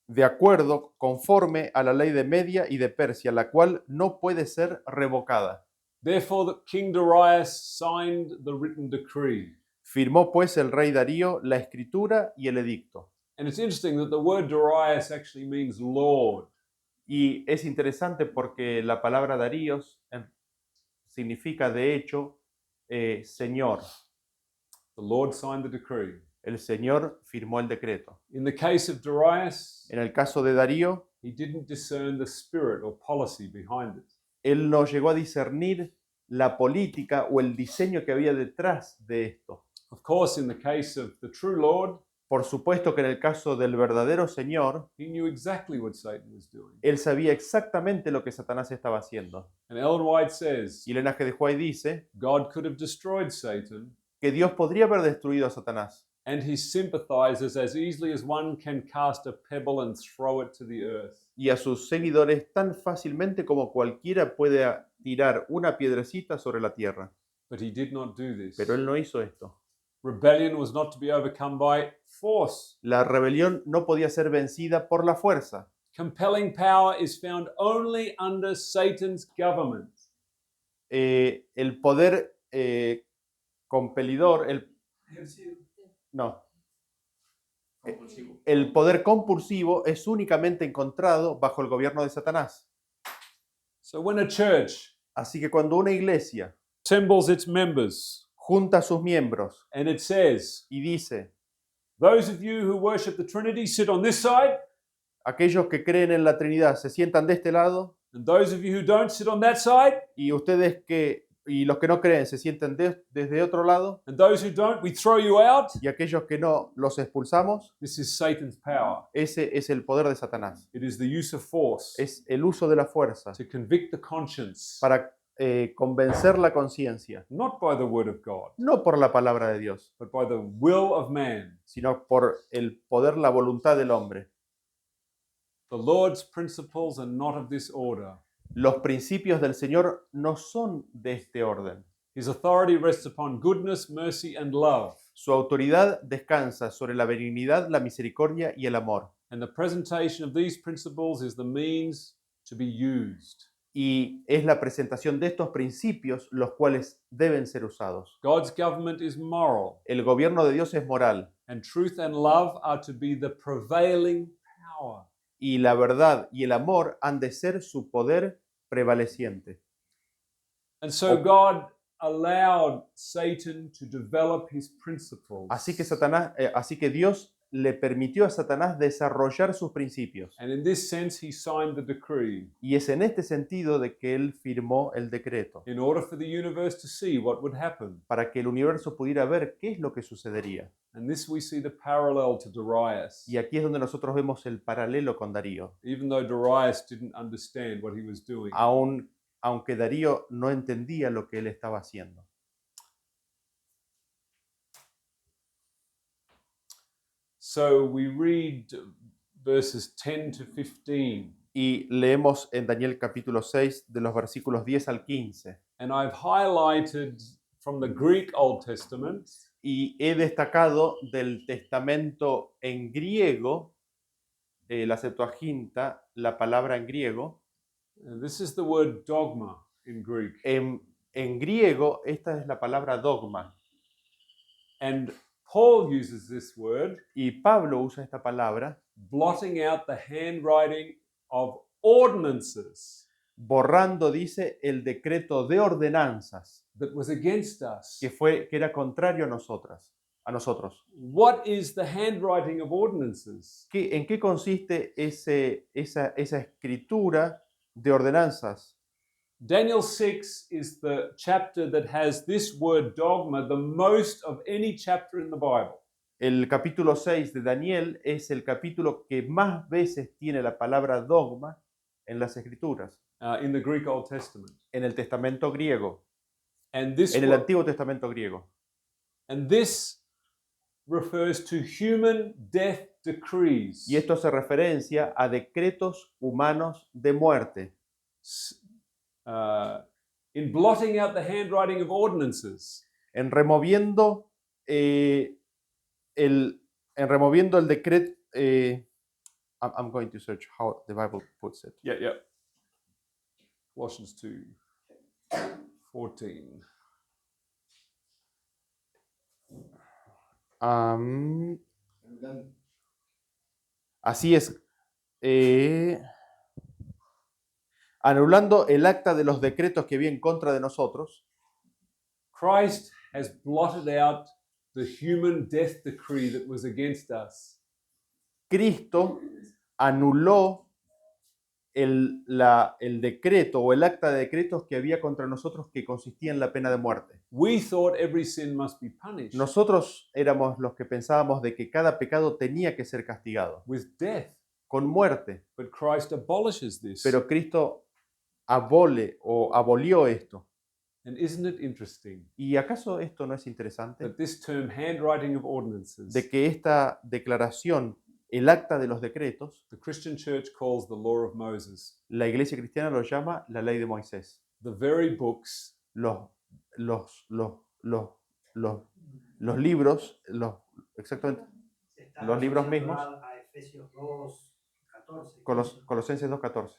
de acuerdo, conforme a la ley de Media y de Persia, la cual no puede ser revocada. Therefore, King Darius signed the written decree. Firmó pues el rey Darío la escritura y el edicto. And it's interesting that the word Darius actually means Lord. Y es interesante porque la palabra Daríos significa de hecho Señor. The Lord signed the decree. El Señor firmó el decreto. In the case of Darius, En el caso de Darío, he didn't discern the spirit or policy behind it. él no llegó a discernir la política o el diseño que había detrás de esto. Of course, in the case of the true Lord, Por supuesto que en el caso del verdadero Señor, he knew exactly what Satan was doing. él sabía exactamente lo que Satanás estaba haciendo. And Ellen White says, Y Elena G. de White dice God could have destroyed Satan que Dios podría haber destruido a Satanás and his sympathizers as easily as one can cast a pebble and throw it to the earth. y a sus seguidores tan fácilmente como cualquiera puede tirar una piedrecita sobre la tierra. But he did not do this. Pero él no hizo esto. Rebellion was not to be overcome by force. La rebelión no podía ser vencida por la fuerza. Compelling power is found only under Satan's government. El poder compelidor, no, Compulsivo. el poder compulsivo es únicamente encontrado bajo el gobierno de Satanás. So when a church Así que cuando una iglesia assembles its members junta a sus miembros and it says, y dice, those of you who worship the Trinity sit on this side, aquellos que creen en la Trinidad se sientan de este lado and those of you who don't sit on that side, y los que no creen se sienten desde otro lado and those who don't, we throw you out. y aquellos que no los expulsamos, This is Satan's power. ese es el poder de Satanás. It is the use of force Es el uso de la fuerza to convict the conscience, para convencer la conciencia, not by the word of God, no por la palabra de Dios, but by the will of man. sino por el poder, la voluntad del hombre. The Lord's principles are not of this order. Los principios del Señor no son de este orden. His authority rests upon goodness, mercy, and love, Su autoridad descansa sobre la benignidad, la misericordia y el amor. and the presentation of these principles is the means to be used. y es la presentación de estos principios los cuales deben ser usados. God's government is moral, El gobierno de Dios es moral and truth and love are to be the prevailing power. y la verdad y el amor han de ser su poder prevaleciente. And so God allowed Satan to develop his principles. Así que Dios le permitió a Satanás desarrollar sus principios. And in this sense, he signed the decree Y es en este sentido de que él firmó el decreto, in order for the universe to see what would happen. para que el universo pudiera ver qué es lo que sucedería. And this we see the parallel to Darius. Y aquí es donde nosotros vemos el paralelo con Darío. Even though Darius didn't understand what he was doing. Aunque Darío no entendía lo que él estaba haciendo. So we read verses 10 to 15. Y leemos en Daniel capítulo 6 de los versículos 10 al 15. And I've highlighted from the Greek Old Testament Y he destacado del testamento en griego, la Septuaginta, la palabra en griego. this is the word dogma in Greek. En griego, esta es la palabra dogma. And Paul uses this word, Y Pablo usa esta palabra blotting out the handwriting of ordinances borrando, dice, el decreto de ordenanzas that was against us. que era contrario a nosotros. What is the handwriting of ordinances? ¿En qué consiste esa escritura de ordenanzas? Daniel 6 is the chapter that has this word dogma the most of any chapter in the Bible. El capítulo 6 de Daniel es el capítulo que más veces tiene la palabra dogma en las escrituras, In the Greek Old Testament. en el testamento griego, And this, en el Antiguo Testamento griego. and this refers to human death decrees. Y esto hace referencia a decretos humanos de muerte. In blotting out the handwriting of ordinances. En removiendo el decreto. I'm going to search how the Bible puts it. Yeah. Colossians 2:14. Así es. Anulando el acta de los decretos que había en contra de nosotros, Christ has blotted out the human death decree that was against us. Cristo anuló el decreto o el acta de decretos que había contra nosotros que consistía en la pena de muerte. We thought every sin must be punished Nosotros éramos los que pensábamos de que cada pecado tenía que ser castigado with death, con muerte, but Christ abolishes this. pero Cristo abolió esto. And isn't it interesting ¿Y acaso esto no es interesante? that this term handwriting of ordinances, De que esta declaración, el acta de los decretos, the Christian church calls the law of Moses, la iglesia cristiana lo llama la ley de Moisés. the very books Los libros, exactamente, Está los libros asociado mismos. a Efesios 2, 14. Colosenses 2:14,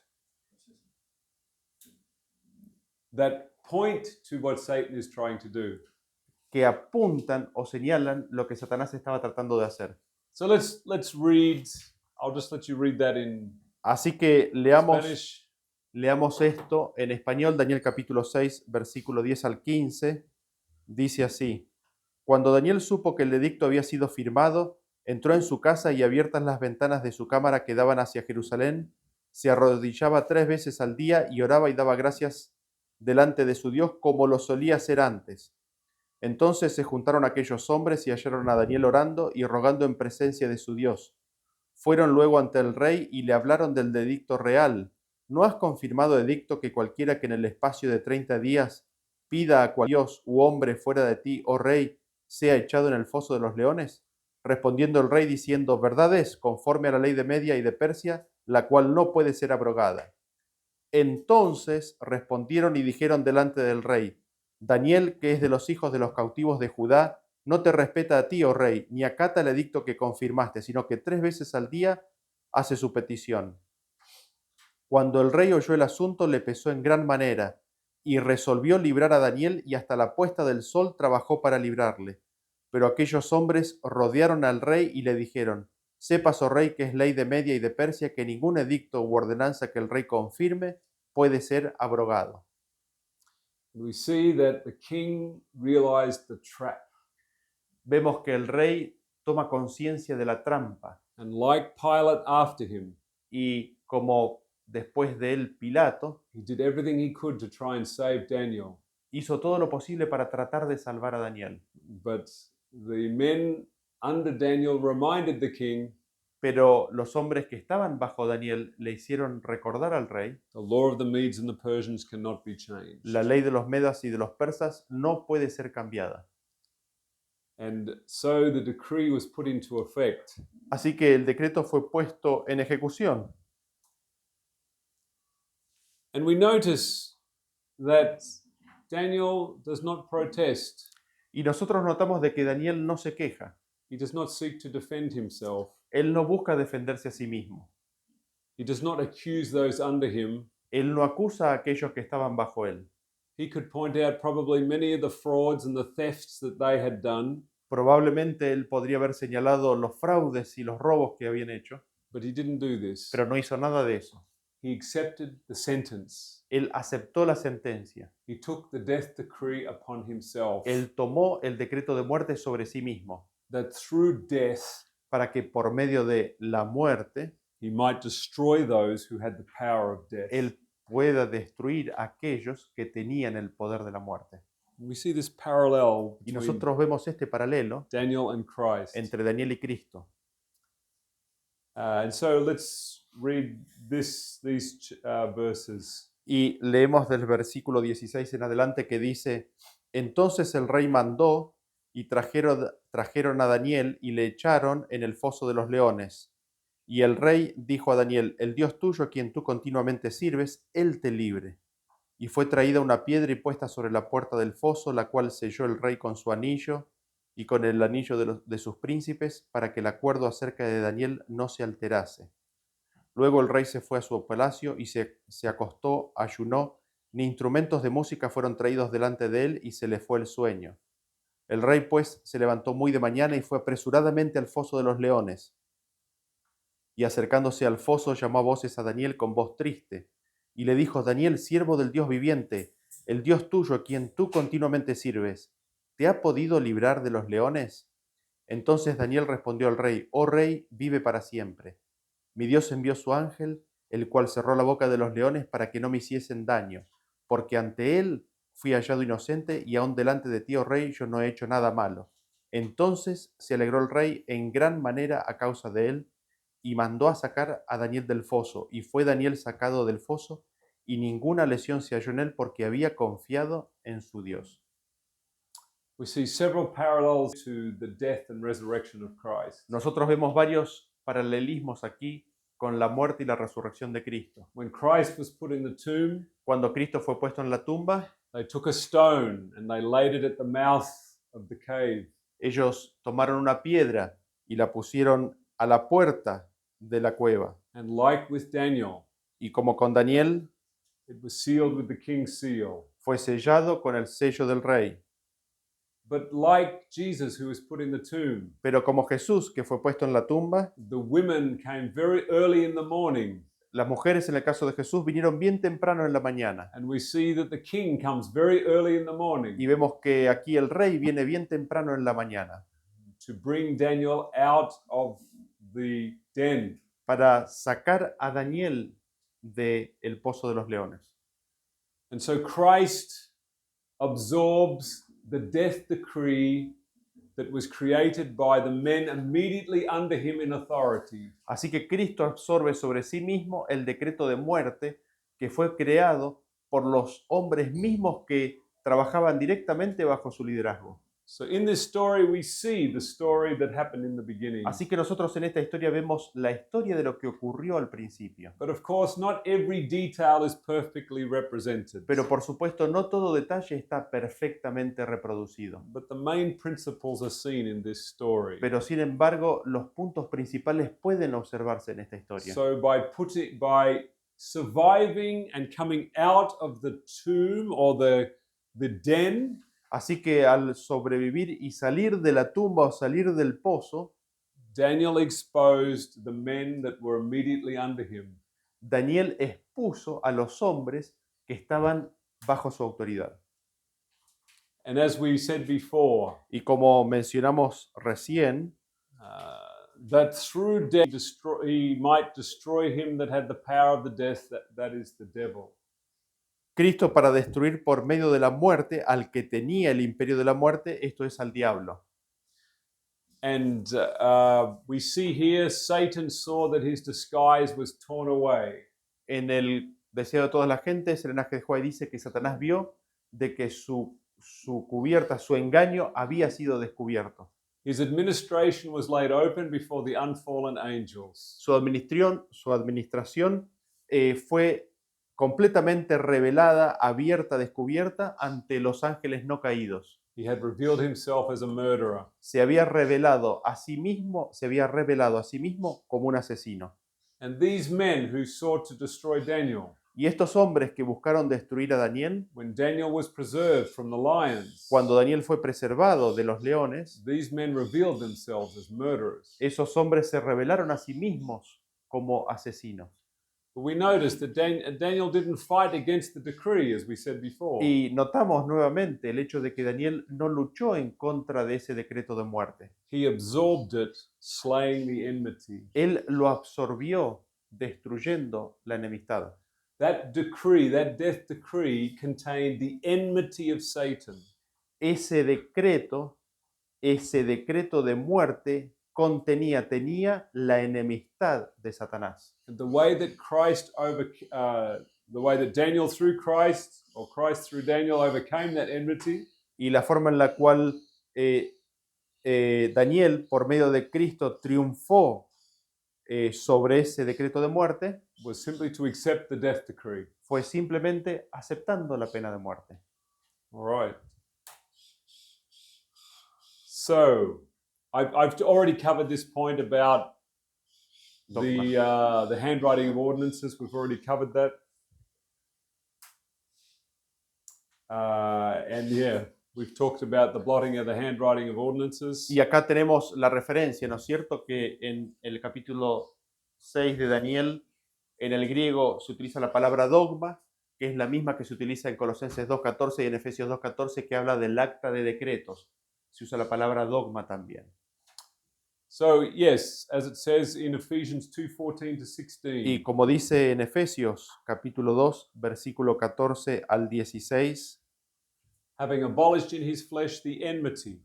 that point to what Satan is trying to do. que apuntan o señalan lo que Satanás estaba tratando de hacer. So let's read. I'll just let you read that in Así que Spanish. leamos esto en español, Daniel capítulo 6, versículo 10 al 15. Dice así: Cuando Daniel supo que el edicto había sido firmado, entró en su casa y abiertas las ventanas de su cámara que daban hacia Jerusalén, se arrodillaba 3 veces al día y oraba y daba gracias delante de su Dios como lo solía hacer antes. Entonces se juntaron aquellos hombres y hallaron a Daniel orando y rogando en presencia de su Dios. Fueron luego ante el rey y le hablaron del edicto real. ¿No has confirmado edicto que cualquiera que en el espacio de 30 días pida a cual Dios u hombre fuera de ti, oh rey, sea echado en el foso de los leones? Respondiendo el rey diciendo: verdad es, conforme a la ley de Media y de Persia, la cual no puede ser abrogada. Entonces respondieron y dijeron delante del rey: Daniel, que es de los hijos de los cautivos de Judá, no te respeta a ti, oh rey, ni acata el edicto que confirmaste, sino que 3 veces al día hace su petición. Cuando el rey oyó el asunto, le pesó en gran manera y resolvió librar a Daniel y hasta la puesta del sol trabajó para librarle. Pero aquellos hombres rodearon al rey y le dijeron: Sepas, oh rey, que es ley de Media y de Persia que ningún edicto u ordenanza que el rey confirme puede ser abrogado. We see that the king realized the trap. Vemos que el rey toma conciencia de la trampa And like Pilate after him, y como después de él Pilato, he did everything he could to try and save Daniel. hizo todo lo posible para tratar de salvar a Daniel. But the men under Daniel reminded the king Pero los hombres que estaban bajo Daniel le hicieron recordar al rey: the law of the Medes and the Persians cannot be changed. la ley de los medas y de los persas no puede ser cambiada. And so the decree was put into effect. Así que el decreto fue puesto en ejecución. And we notice that Daniel does not protest. Y nosotros notamos de que Daniel no se queja. He does not seek to defend himself. Él no busca defenderse a sí mismo. He does not accuse those under him. Él no acusa a aquellos que estaban bajo él. He could point out probably many of the frauds and the thefts that they had done, Probablemente él podría haber señalado los fraudes y los robos que habían hecho, but he didn't do this. pero no hizo nada de eso. He accepted the sentence. Él aceptó la sentencia. He took the death decree upon himself, Él tomó el decreto de muerte sobre sí mismo, that through death para que por medio de la muerte he might destroy those who had the power of death. él pueda destruir a aquellos que tenían el poder de la muerte. We see this parallel Y between nosotros vemos este paralelo Daniel and Christ. entre Daniel y Cristo. And so let's read these verses. Y leemos del versículo 16 en adelante que dice: Entonces el rey mandó y trajeron a Daniel y le echaron en el foso de los leones. Y el rey dijo a Daniel: El Dios tuyo a quien tú continuamente sirves, él te libre. Y fue traída una piedra y puesta sobre la puerta del foso, la cual selló el rey con su anillo y con el anillo de sus príncipes, para que el acuerdo acerca de Daniel no se alterase. Luego el rey se fue a su palacio y se acostó, ayunó, ni instrumentos de música fueron traídos delante de él, y se le fue el sueño. El rey pues se levantó muy de mañana y fue apresuradamente al foso de los leones. Y acercándose al foso llamó a voces a Daniel con voz triste, y le dijo: Daniel, siervo del Dios viviente, el Dios tuyo a quien tú continuamente sirves, ¿te ha podido librar de los leones? Entonces Daniel respondió al rey: Oh rey, vive para siempre. Mi Dios envió su ángel, el cual cerró la boca de los leones para que no me hiciesen daño, porque ante él fui hallado inocente, y aun delante de ti, oh rey, yo no he hecho nada malo. Entonces se alegró el rey en gran manera a causa de él, y mandó a sacar a Daniel del foso, y fue Daniel sacado del foso, y ninguna lesión se halló en él, porque había confiado en su Dios. We see several parallels to the death and resurrection of Christ. Nosotros vemos varios paralelismos aquí con la muerte y la resurrección de Cristo. When Christ was put in the tomb, Cuando Cristo fue puesto en la tumba, they took a stone and they laid it at the mouth of the cave. ellos tomaron una piedra y la pusieron a la puerta de la cueva. And like with Daniel, Y como con Daniel, it was sealed with the king's seal. fue sellado con el sello del rey. But like Jesus, who was put in the tomb, Pero como Jesús, que fue puesto en la tumba, the women came very early in the morning. las mujeres en el caso de Jesús vinieron bien temprano en la mañana. And we see that the king comes very early in the morning Y vemos que aquí el rey viene bien temprano en la mañana to bring Daniel out of the den. para sacar a Daniel del pozo de los leones. And so Christ absorbs the death decree that was created by the men immediately under him in authority. Así que Cristo absorbe sobre sí mismo el decreto de muerte que fue creado por los hombres mismos que trabajaban directamente bajo su liderazgo. So in this story, we see the story that happened in the beginning. Así que nosotros en esta historia vemos la historia de lo que ocurrió al principio. But of course, not every detail is perfectly represented. Pero por supuesto no todo detalle está perfectamente reproducido. But the main principles are seen in this story. Pero sin embargo los puntos principales pueden observarse en esta historia. So by surviving and coming out of the tomb or the den, Así que al sobrevivir y salir de la tumba o salir del pozo, Daniel exposed the men that were immediately under him. Daniel expuso a los hombres que estaban bajo su autoridad. And as we said before, Y como mencionamos recién, that through death he might destroy him that had the power of the death, that is the devil. Cristo para destruir por medio de la muerte al que tenía el imperio de la muerte, esto es al diablo. And we see here Satan saw that his disguise was torn away. En el deseo de todas las gentes, el linaje de Juárez dice que Satanás vio de que su cubierta, su engaño había sido descubierto. His administration was laid open before the unfallen angels. Su administración fue completamente revelada, abierta, descubierta ante los ángeles no caídos. He had revealed himself as a murderer. Se había revelado a sí mismo como un asesino. And these men who sought to destroy Daniel, Y estos hombres que buscaron destruir a Daniel, when Daniel was preserved from the lions, cuando Daniel fue preservado de los leones, these men revealed themselves as murderers. esos hombres se revelaron a sí mismos como asesinos. But we noticed that Daniel didn't fight against the decree, as we said before. Y notamos nuevamente el hecho de que Daniel no luchó en contra de ese decreto de muerte. He absorbed it, slaying the enmity. Él lo absorbió, destruyendo la enemistad. That decree, that death decree, contained the enmity of Satan. Ese decreto de muerte tenía la enemistad de Satanás. And the way that the way that Daniel through Christ, or Christ through Daniel, overcame that enmity Y la forma en la cual Daniel, por medio de Cristo, triunfó sobre ese decreto de muerte, was simply to accept the death decree. fue simplemente aceptando la pena de muerte. All right. So, I've already covered this point about the handwriting of ordinances. We've already covered that. And yeah, we've talked about the blotting of the handwriting of ordinances. Y acá tenemos la referencia, ¿no es cierto? Que en el capítulo 6 de Daniel, en el griego se utiliza la palabra dogma, que es la misma que se utiliza en Colosenses 2.14 y en Efesios 2.14, que habla del acta de decretos. Se usa la palabra dogma también. So, yes, as it says in Ephesians 2:14 to 16. Y como dice en Efesios capítulo 2, versículo 14 al 16, Having abolished in his flesh the enmity,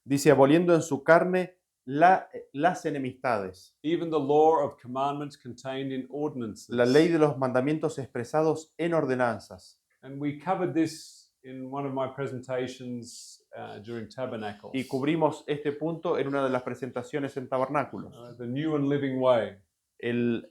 dice, aboliendo en su carne las enemistades, even the law of commandments contained in ordinances. la ley de los mandamientos expresados en ordenanzas. And we covered this in one of my presentations during Tabernacles. Y cubrimos este punto en una de las presentaciones en Tabernáculos. The new and living way. El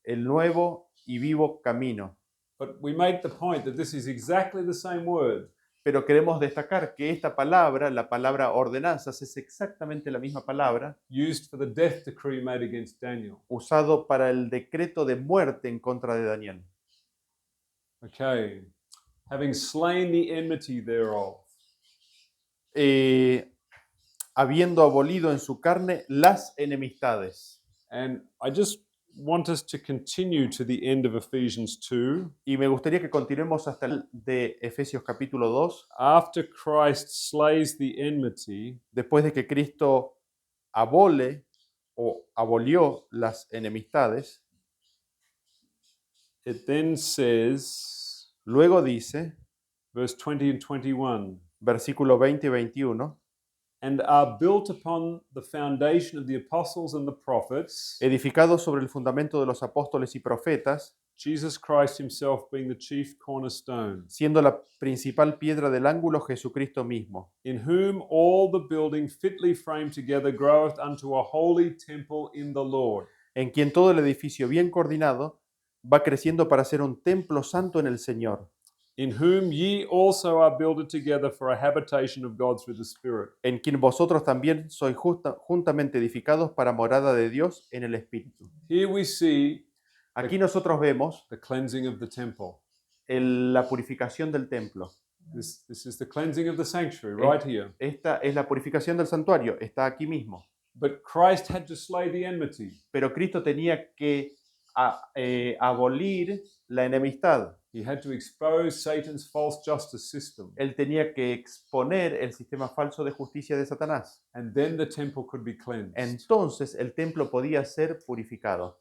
nuevo y vivo camino. But we make the point that this is exactly the same word Pero queremos destacar que esta palabra, la palabra ordenanzas, es exactamente la misma palabra used for the death decree made against Daniel. usado para el decreto de muerte en contra de Daniel. Okay. Having slain the enmity thereof. Habiendo abolido en su carne las enemistades. And I just want us to continue to the end of Ephesians 2. Y me gustaría que continuemos hasta el de Efesios capítulo 2. After Christ slays the enmity, Después de que Cristo abole o abolió las enemistades, it then says, luego dice, verse 20 and 21, versículo 20 y 21, and are built upon the foundation of the apostles and the prophets, edificados sobre el fundamento de los apóstoles y profetas, Jesus Christ himself being the chief cornerstone, siendo la principal piedra del ángulo Jesucristo mismo, in whom all the building fitly framed together groweth unto a holy temple in the Lord. en quien todo el edificio bien coordinado va creciendo para ser un templo santo en el Señor, In whom ye also are builded together for a habitation of God through the Spirit. en quien vosotros también sois juntamente edificados para morada de Dios en el Espíritu. Here we see Aquí nosotros vemos the cleansing of the temple. la purificación del templo. This is the cleansing of the sanctuary right here. Esta es la purificación del santuario, está aquí mismo. But Christ had to slay the enmity. Pero Cristo tenía que abolir la enemistad. He had to expose Satan's false justice system. Él tenía que exponer el sistema falso de justicia de Satanás. And then the temple could be cleansed. Entonces el templo podía ser purificado.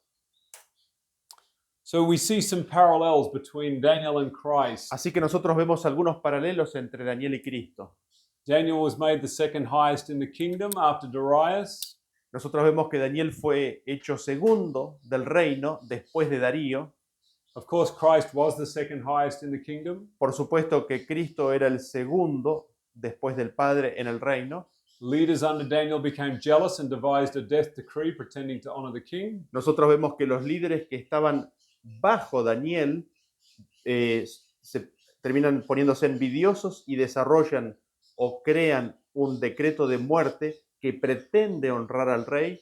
So we see some parallels between Daniel and Christ. Así que nosotros vemos algunos paralelos entre Daniel y Cristo. Daniel was made the second highest in the kingdom after Darius. Nosotros vemos que Daniel fue hecho segundo del reino después de Darío. Of course, Christ was the second highest in the kingdom. Por supuesto que Cristo era el segundo después del Padre en el reino. Leaders under Daniel became jealous and devised a death decree pretending to honor the king. Nosotros vemos que los líderes que estaban bajo Daniel se terminan poniéndose envidiosos y desarrollan o crean un decreto de muerte que pretende honrar al rey.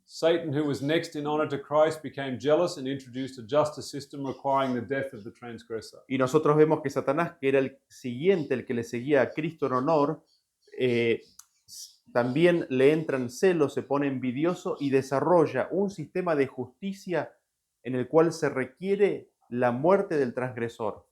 Satan, who was next in honor to Christ, became jealous and introduced a justice system requiring the death of the transgressor. Y nosotros vemos que Satanás, que era el siguiente, el que le seguía a Cristo en honor, también le entran celos, se pone envidioso y desarrolla un sistema de justicia en el cual se requiere la muerte del transgresor.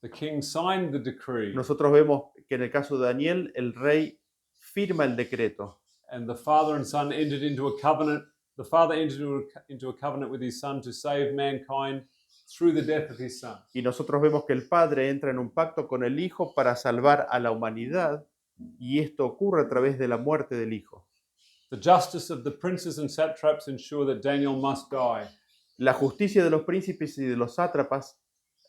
The king signed the decree, Nosotros vemos que en el caso de Daniel, el rey firma el decreto. and the father and son entered into a covenant. The father entered into a covenant with his son to save mankind through the death of his son. Y nosotros vemos que el padre entra en un pacto con el hijo para salvar a la humanidad, y esto ocurre a través de la muerte del hijo. The justice of the princes and satraps ensure that Daniel must die. La justicia de los príncipes y de los sátrapas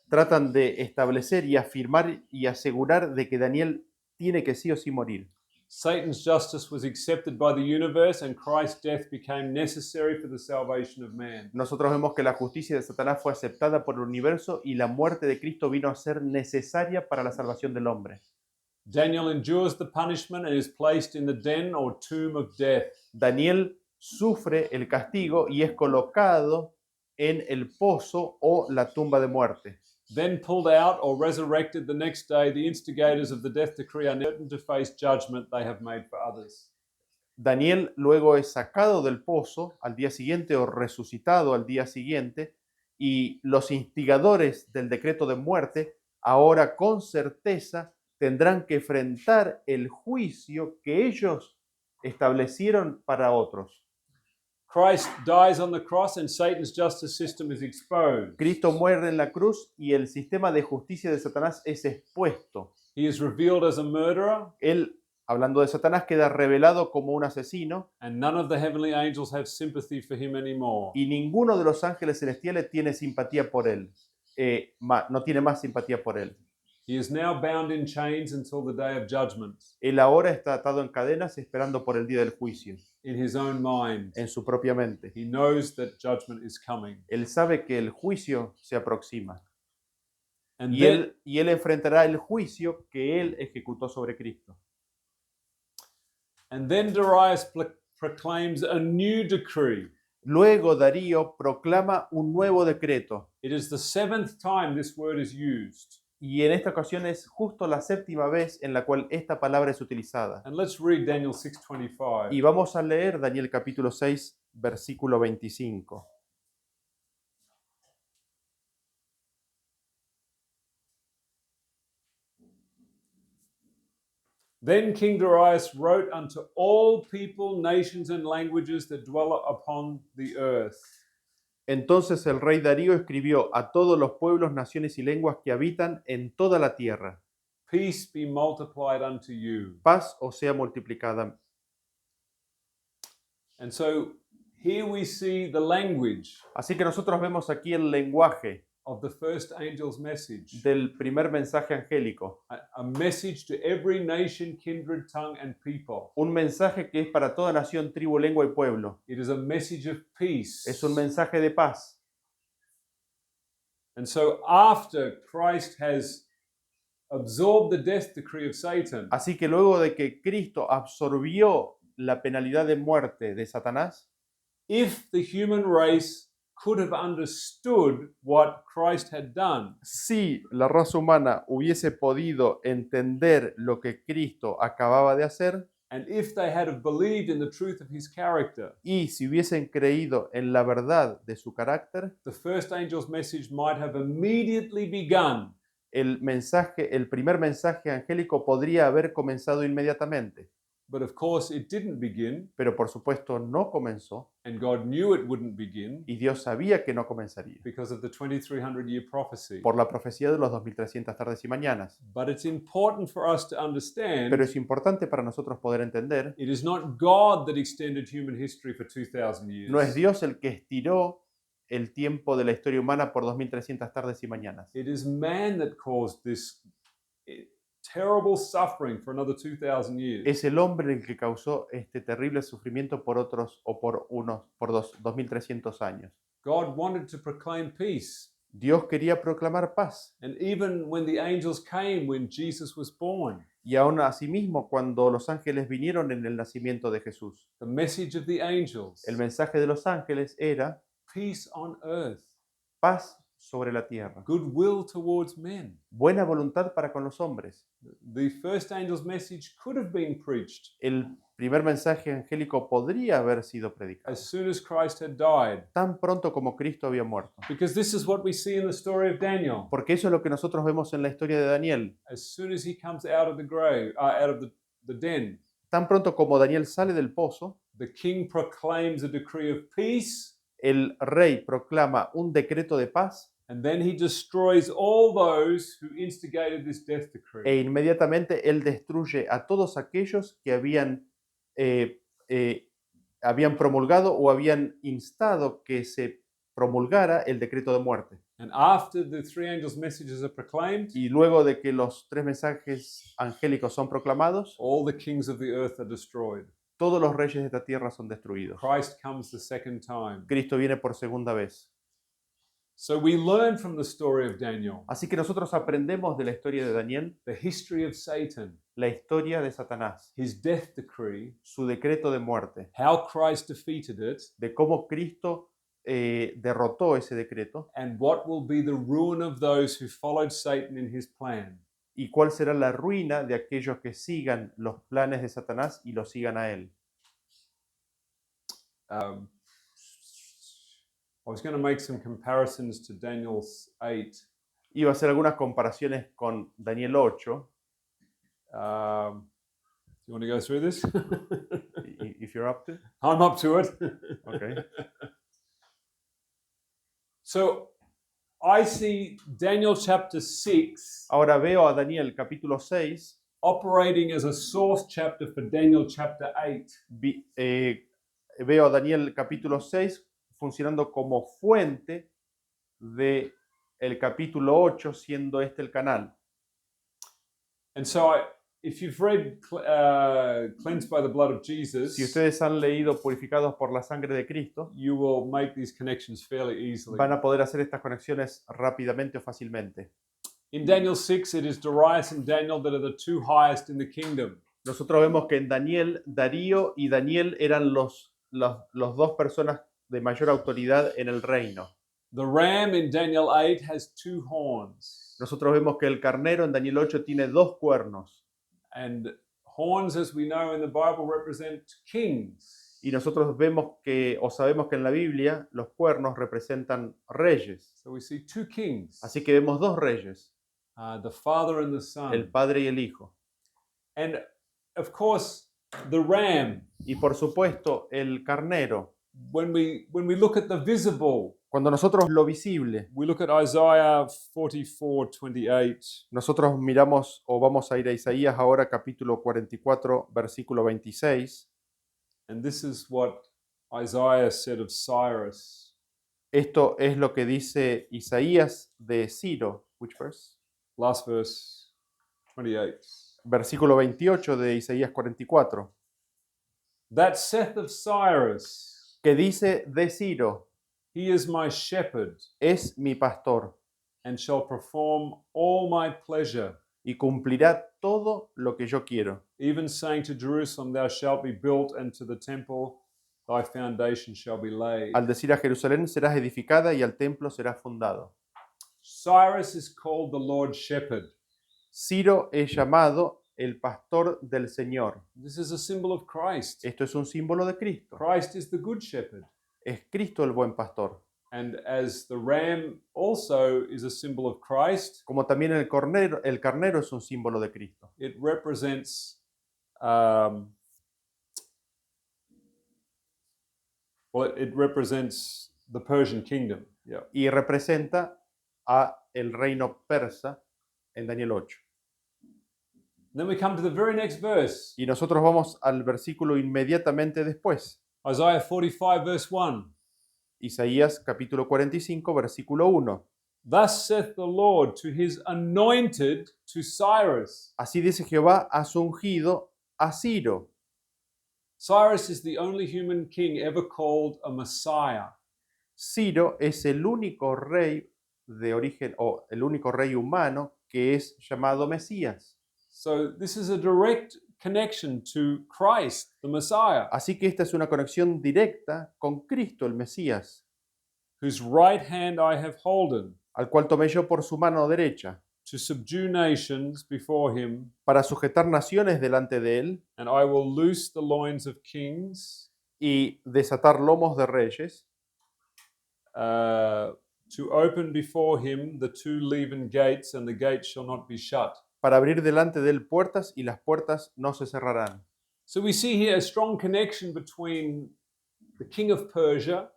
tratan de establecer y afirmar y asegurar de que Daniel tiene que sí o sí morir. Satan's justice was accepted by the universe, and Christ's death became necessary for the salvation of man. Nosotros vemos que la justicia de Satanás fue aceptada por el universo y la muerte de Cristo vino a ser necesaria para la salvación del hombre. Daniel endures the punishment and is placed in the den or tomb of death. Daniel sufre el castigo y es colocado en el pozo o la tumba de muerte. Then pulled out or resurrected the next day, the instigators of the death decree are certain to face judgment they have made for others. Daniel luego es sacado del pozo al día siguiente o resucitado al día siguiente, y los instigadores del decreto de muerte ahora con certeza tendrán que enfrentar el juicio que ellos establecieron para otros. Christ dies on the cross and Satan's justice system is exposed. Cristo muere en la cruz y el sistema de justicia de Satanás es expuesto. He is revealed as a murderer, Él, hablando de Satanás, queda revelado como un asesino, and none of the heavenly angels have sympathy for him anymore. y ninguno de los ángeles celestiales tiene simpatía por él. No tiene más simpatía por él. He is now bound in chains until the day of judgment. Él ahora está atado en cadenas esperando por el día del juicio, In his own mind, en su propia mente. he knows that judgment is coming. Él sabe que el juicio se aproxima, And y él enfrentará el juicio que él ejecutó sobre Cristo. then Darius proclaims a new decree. Luego Darío proclama un nuevo decreto, It is the seventh time this word is used. y en esta ocasión es justo la séptima vez en la cual esta palabra es utilizada. And let's read Daniel 6:25. Y vamos a leer Daniel capítulo 6, versículo 25. Then King Darius wrote unto all people, nations, and languages that dwell upon the earth. Entonces el rey Darío escribió a todos los pueblos, naciones y lenguas que habitan en toda la tierra: Peace be multiplied unto you. paz os sea multiplicada. And so here we see the language Así que nosotros vemos aquí el lenguaje of the first angel's message. del primer mensaje angélico. A message to every nation, kindred, tongue, and people. Un mensaje que es para toda nación, tribu, lengua y pueblo. It is a message of peace. Es un mensaje de paz. And so after Christ has absorbed the death decree of Satan, Así que luego de que Cristo absorbió la penalidad de muerte de Satanás, if the human race could have understood what Christ had done, Si la raza humana hubiese podido entender lo que Cristo acababa de hacer, and if they had have believed in the truth of his character, y si hubiesen creído en la verdad de su carácter, the first angel's message might have immediately begun. el primer mensaje angélico podría haber comenzado inmediatamente, But of course, it didn't begin, pero por supuesto no comenzó, and God knew it wouldn't begin y Dios sabía que no comenzaría, because of the 2300-year prophecy. por la profecía de los 2300 tardes y mañanas. But it's important for us to understand Pero es importante para nosotros poder entender, it is not God that extended human history for 2000 years. no es Dios el que estiró el tiempo de la historia humana por 2300 tardes y mañanas. It is man that caused this terrible suffering for another 2000 years. Es el hombre el que causó este terrible sufrimiento por otros o por 2300 años. God wanted to proclaim peace. Dios quería proclamar paz. And even when the angels came when Jesus was born, Y aún asimismo, cuando los ángeles vinieron en el nacimiento de Jesús, the message of the angels, el mensaje de los ángeles era peace on earth, paz sobre la tierra, goodwill towards men. buena voluntad para con los hombres. The first angel's message could have been preached El primer mensaje angélico podría haber sido predicado as soon as Christ had died, tan pronto como Cristo había muerto. because this is what we see in the story of Daniel. Porque eso es lo que nosotros vemos en la historia de Daniel. As soon as he comes out of the grave, out of the den, Tan pronto como Daniel sale del pozo, the king proclaims a decree of peace, el rey proclama un decreto de paz and then he destroys all those who instigated this death decree. e inmediatamente él destruye a todos aquellos que habían promulgado o habían instado que se promulgara el decreto de muerte. And after the three angels' messages are proclaimed, Y luego de que los tres mensajes angélicos son proclamados, all the kings of the earth are destroyed. todos los reyes de esta tierra son destruidos. Christ comes the second time. Cristo viene por segunda vez. So we learn from the story of Daniel, Así que nosotros aprendemos de la historia de Daniel, the history of Satan, la historia de Satanás, his death decree, su decreto de muerte, how Christ defeated it, de cómo Cristo derrotó ese decreto and what will be the ruin of those who followed Satan in his plan. y cuál será la ruina de aquellos que sigan los planes de Satanás y lo sigan a él. I was going to make some comparisons to Daniel 8. Iba a hacer algunas comparaciones con Daniel 8, You want to go through this? if you're up to. I'm up to it. Okay. So I see Daniel chapter 6 Ahora veo a Daniel capítulo 6, operating as a source chapter for Daniel chapter 8. Veo a Daniel capítulo 6 funcionando como fuente de el capítulo 8, siendo este el canal. And so if you've read Cleansed by the Blood of Jesus, Si ustedes han leído Purificados por la Sangre de Cristo, you will make these connections fairly easily. van a poder hacer estas conexiones rápidamente o fácilmente. In Daniel 6, it is Darius and Daniel that are the two highest in the kingdom. Nosotros vemos que en Daniel, Darío y Daniel eran los dos personas de mayor autoridad en el reino. The ram in Daniel 8 has two horns. Nosotros vemos que el carnero en Daniel 8 tiene dos cuernos. And horns, as we know in the Bible, represent kings. Y nosotros vemos que, o sabemos que en la Biblia, los cuernos representan reyes. So we see two kings, Así que vemos dos reyes, the Father and the Son. el Padre y el Hijo. And of course, the ram, Y por supuesto, el carnero. when we look at the visible, Cuando nosotros lo visible, we look at Isaiah 44:28. nosotros miramos o vamos a ir a Isaías ahora capítulo 44, versículo 26. And this is what Isaiah said of Cyrus. Esto es lo que dice Isaías de Ciro. Which verse? Last verse, 28. Versículo 28 de Isaías 44. That saith of Cyrus, Que dice de Ciro, he is my shepherd, es mi pastor and shall perform all my pleasure, y cumplirá todo lo que yo quiero. even saying to Jerusalem, thou shalt be built, and to the temple, thy foundation shall be laid. Al decir a Jerusalén serás edificada y al templo será fundado. Cyrus is called the Lord Shepherd. Ciro es llamado el pastor del Señor. This is a symbol of Christ. Esto es un símbolo de Cristo. Christ is the good shepherd. Es Cristo el buen pastor. And as the ram also is a symbol of Christ, Como también el carnero es un símbolo de Cristo. it represents it represents the Persian kingdom. Yeah. Y representa a el reino persa en Daniel 8. Then we come to the very next verse, Y nosotros vamos al versículo inmediatamente después. Isaiah 45, verse 1. Isaías capítulo 45, versículo 1. Thus saith the Lord to his anointed, to Cyrus. Así dice Jehová a su ungido, a Ciro. Cyrus is the only human king ever called a Messiah. Ciro es el único rey de origen, o el único rey humano que es llamado Mesías. So this is a direct connection to Christ, the Messiah, Así que esta es una conexión directa con Cristo, el Mesías, whose right hand I have holden, al cual tomé yo por su mano derecha, to subdue nations before him, para sujetar naciones delante de él and I will loose the loins of kings, y desatar lomos de reyes, to open before him the two leaven gates, and the gates shall not be shut. para abrir delante de él puertas y las puertas no se cerrarán. So we see here a strong connection between the king of Persia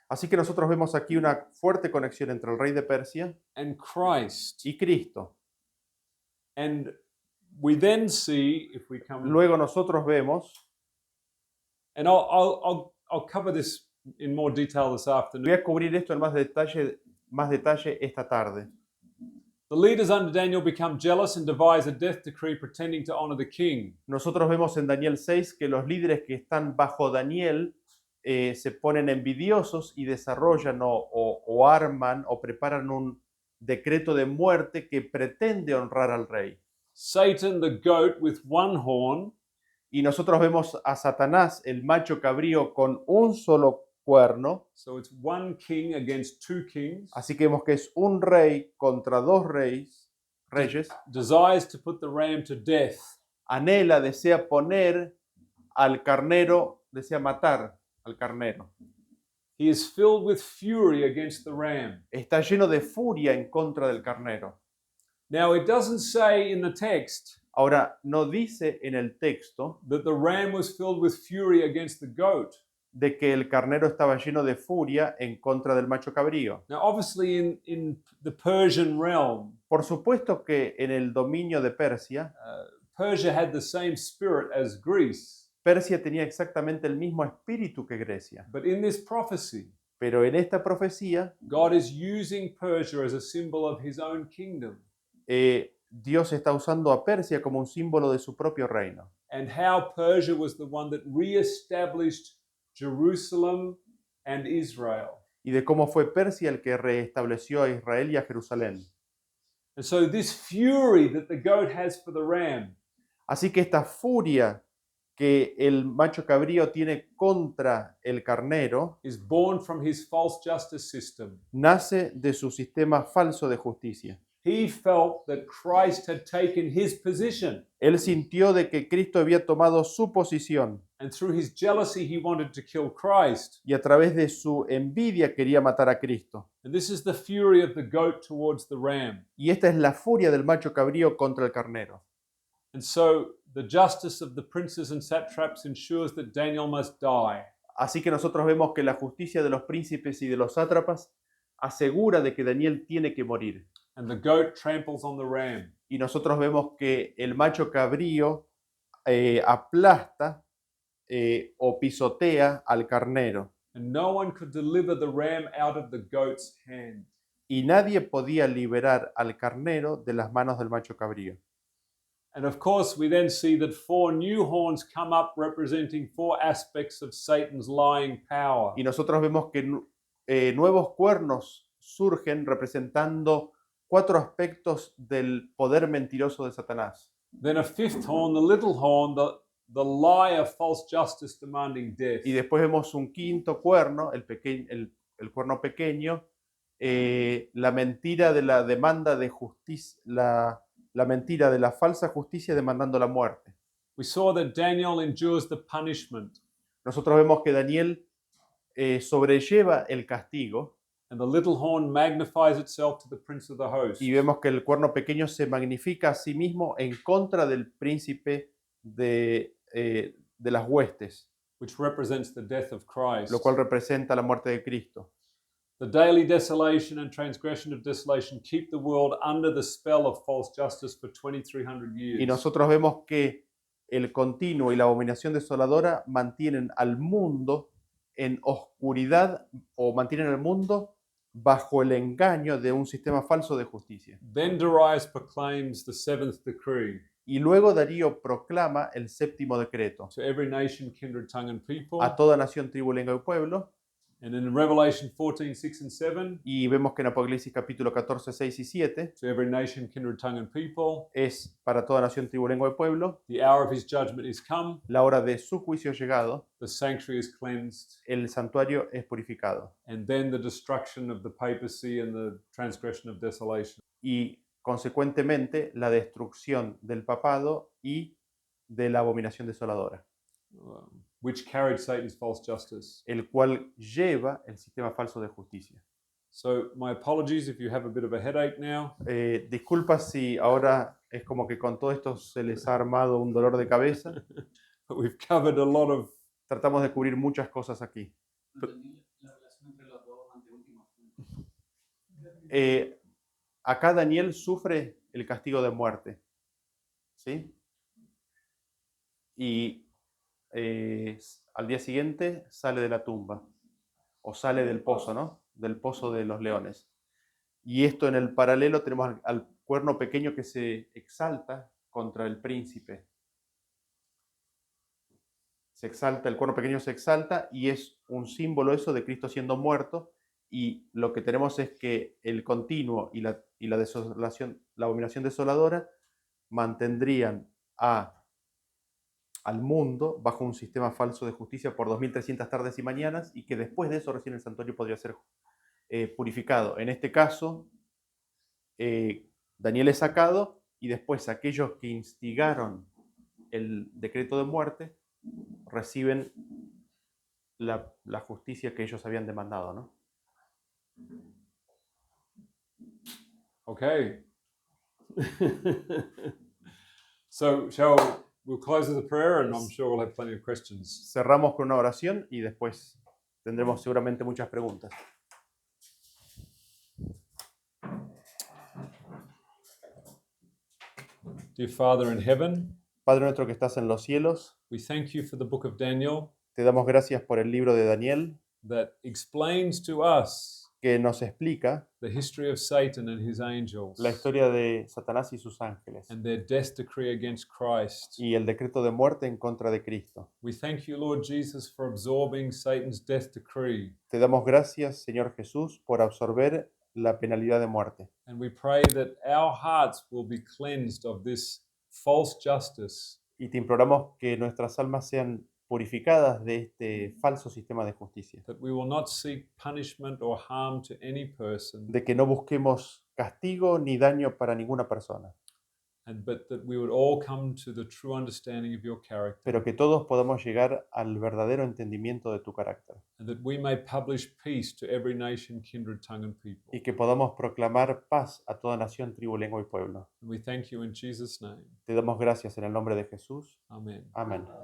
Así que nosotros vemos aquí una fuerte conexión entre el rey de Persia and Christ. y Cristo. And we then see, if we come, Luego nosotros vemos, and I'll cover this in more detail this afternoon. voy a cubrir esto en más detalle esta tarde. The leaders under Daniel become jealous and devise a death decree pretending to honor the king. Nosotros vemos en Daniel 6 que los líderes que están bajo Daniel se ponen envidiosos y desarrollan o arman o preparan un decreto de muerte que pretende honrar al rey. Satan, the goat with one horn, Y nosotros vemos a Satanás, el macho cabrío, con un solo cuerno. so it's one king against two kings, Así que vemos que es un rey contra dos reyes. desires to put the ram to death. Anhela, desea poner al carnero, desea matar al carnero. He is filled with fury against the ram. Está lleno de furia en contra del carnero. Now, it doesn't say in the text Ahora, no dice en el texto that the ram was filled with fury against the goat. de que el carnero estaba lleno de furia en contra del macho cabrío. Now, obviously, in the Persian realm, Por supuesto que en el dominio de Persia, Persia had the same spirit as Greece. Persia tenía exactamente el mismo espíritu que Grecia. But in this prophecy, Pero en esta profecía, God is using Persia as a symbol of his own kingdom Dios está usando a Persia como un símbolo de su propio reino. and how Persia was the one that reestablished Jerusalem and Israel. Y de cómo fue Persia el que reestableció a Israel y a Jerusalén. And so, this fury that the goat has for the ram Así que esta furia que el macho cabrío tiene contra el carnero is born from his false justice system. nace de su sistema falso de justicia. He felt that Christ had taken his position, Él sintió de que Cristo había tomado su posición and through his jealousy, he wanted to kill Christ. y a través de su envidia quería matar a Cristo. And this is the fury of the goat towards the ram. Y esta es la furia del macho cabrío contra el carnero. And so, the justice of the princes and satraps ensures that Daniel must die. Así que nosotros vemos que la justicia de los príncipes y de los sátrapas asegura de que Daniel tiene que morir. And the goat tramples on the ram. Y nosotros vemos que el macho cabrío aplasta o pisotea al carnero. And no one could deliver the ram out of the goat's hand. Y nadie podía liberar al carnero de las manos del macho cabrío. And of course, we then see that 4 new horns come up representing 4 aspects of Satan's lying power. Y nosotros vemos que nuevos cuernos surgen representando 4 aspectos del poder mentiroso de Satanás. Then a 5th horn, the little horn, the liar, false justice demanding death. Y después vemos un quinto cuerno, el cuerno pequeño, la mentira de la demanda de justicia, la mentira de la falsa justicia demandando la muerte. We saw that Daniel endures the punishment, Nosotros vemos que Daniel sobrelleva el castigo and the little horn magnifies itself to the prince of the host. y vemos que el cuerno pequeño se magnifica a sí mismo en contra del príncipe de las huestes, Which represents the death of Christ. lo cual representa la muerte de Cristo. The daily desolation and transgression of desolation keep the world under the spell of false justice for 2,300 years. Y nosotros vemos que el continuo y la abominación desoladora mantienen al mundo en oscuridad o mantienen al mundo bajo el engaño de un sistema falso de justicia. Then Darius proclaims the seventh decree Y luego Darío proclama el séptimo decreto to every nation, kindred, tongue, and people. a toda nación, tribu, lengua y pueblo. And in Revelation 14, 6 and 7, Y vemos que en Apocalipsis capítulo 14, 6 y 7 to every nation, kindred, tongue, and people, es para toda nación, tribu, lengua y pueblo. the hour of his judgment is come, La hora de su juicio llegado, the sanctuary is cleansed, el santuario es purificado. and then the destruction of the papacy and the transgression of desolation. Y consecuentemente la destrucción del papado y de la abominación desoladora, Which carried Satan's false justice. el cual lleva el sistema falso de justicia. So, my apologies if you have a bit of a headache now. Disculpa si ahora es como que con todo esto se les ha armado un dolor de cabeza. But we've covered a lot of. Tratamos de cubrir muchas cosas aquí. No entendí la relación entre los dos anteúltimos puntos. Acá Daniel sufre el castigo de muerte, ¿sí? Y al día siguiente sale de la tumba, o sale del pozo, ¿no? Del pozo de los leones. Y esto en el paralelo tenemos al cuerno pequeño que se exalta contra el príncipe. Se exalta, el cuerno pequeño se exalta y es un símbolo eso de Cristo siendo muerto. Y lo que tenemos es que el continuo y la desolación, la abominación desoladora mantendrían al mundo bajo un sistema falso de justicia por 2300 tardes y mañanas, y que después de eso recién el santuario podría ser purificado. En este caso, Daniel es sacado y después aquellos que instigaron el decreto de muerte reciben la justicia que ellos habían demandado, ¿no? Okay. So, we'll close with a prayer, and I'm sure we'll have plenty of questions. Cerramos con una oración y después tendremos seguramente muchas preguntas. Dear Father in heaven, Padre nuestro que estás en los cielos, we thank you for the book of Daniel te damos gracias por el libro de Daniel that explains to us que nos explica the history of Satan and his angels la historia de Satanás y sus ángeles and their death decree against Christ. y el decreto de muerte en contra de Cristo. We thank you, Lord Jesus, for absorbing Satan's death decree. Te damos gracias, Señor Jesús, por absorber la penalidad de muerte. And we pray that our hearts will be cleansed of this false justice, Y te imploramos que nuestras almas sean purificadas de este falso sistema de justicia, that we will not seek punishment or harm to any person, de que no busquemos castigo ni daño para ninguna persona, but that we would all come to the true understanding of your character, pero que todos podamos llegar al verdadero entendimiento de tu carácter and that we may publish peace to every nation, kindred, tongue, and people. y que podamos proclamar paz a toda nación, tribu, lengua y pueblo. And we thank you in Jesus' name. Te damos gracias en el nombre de Jesús. Amen. Amén.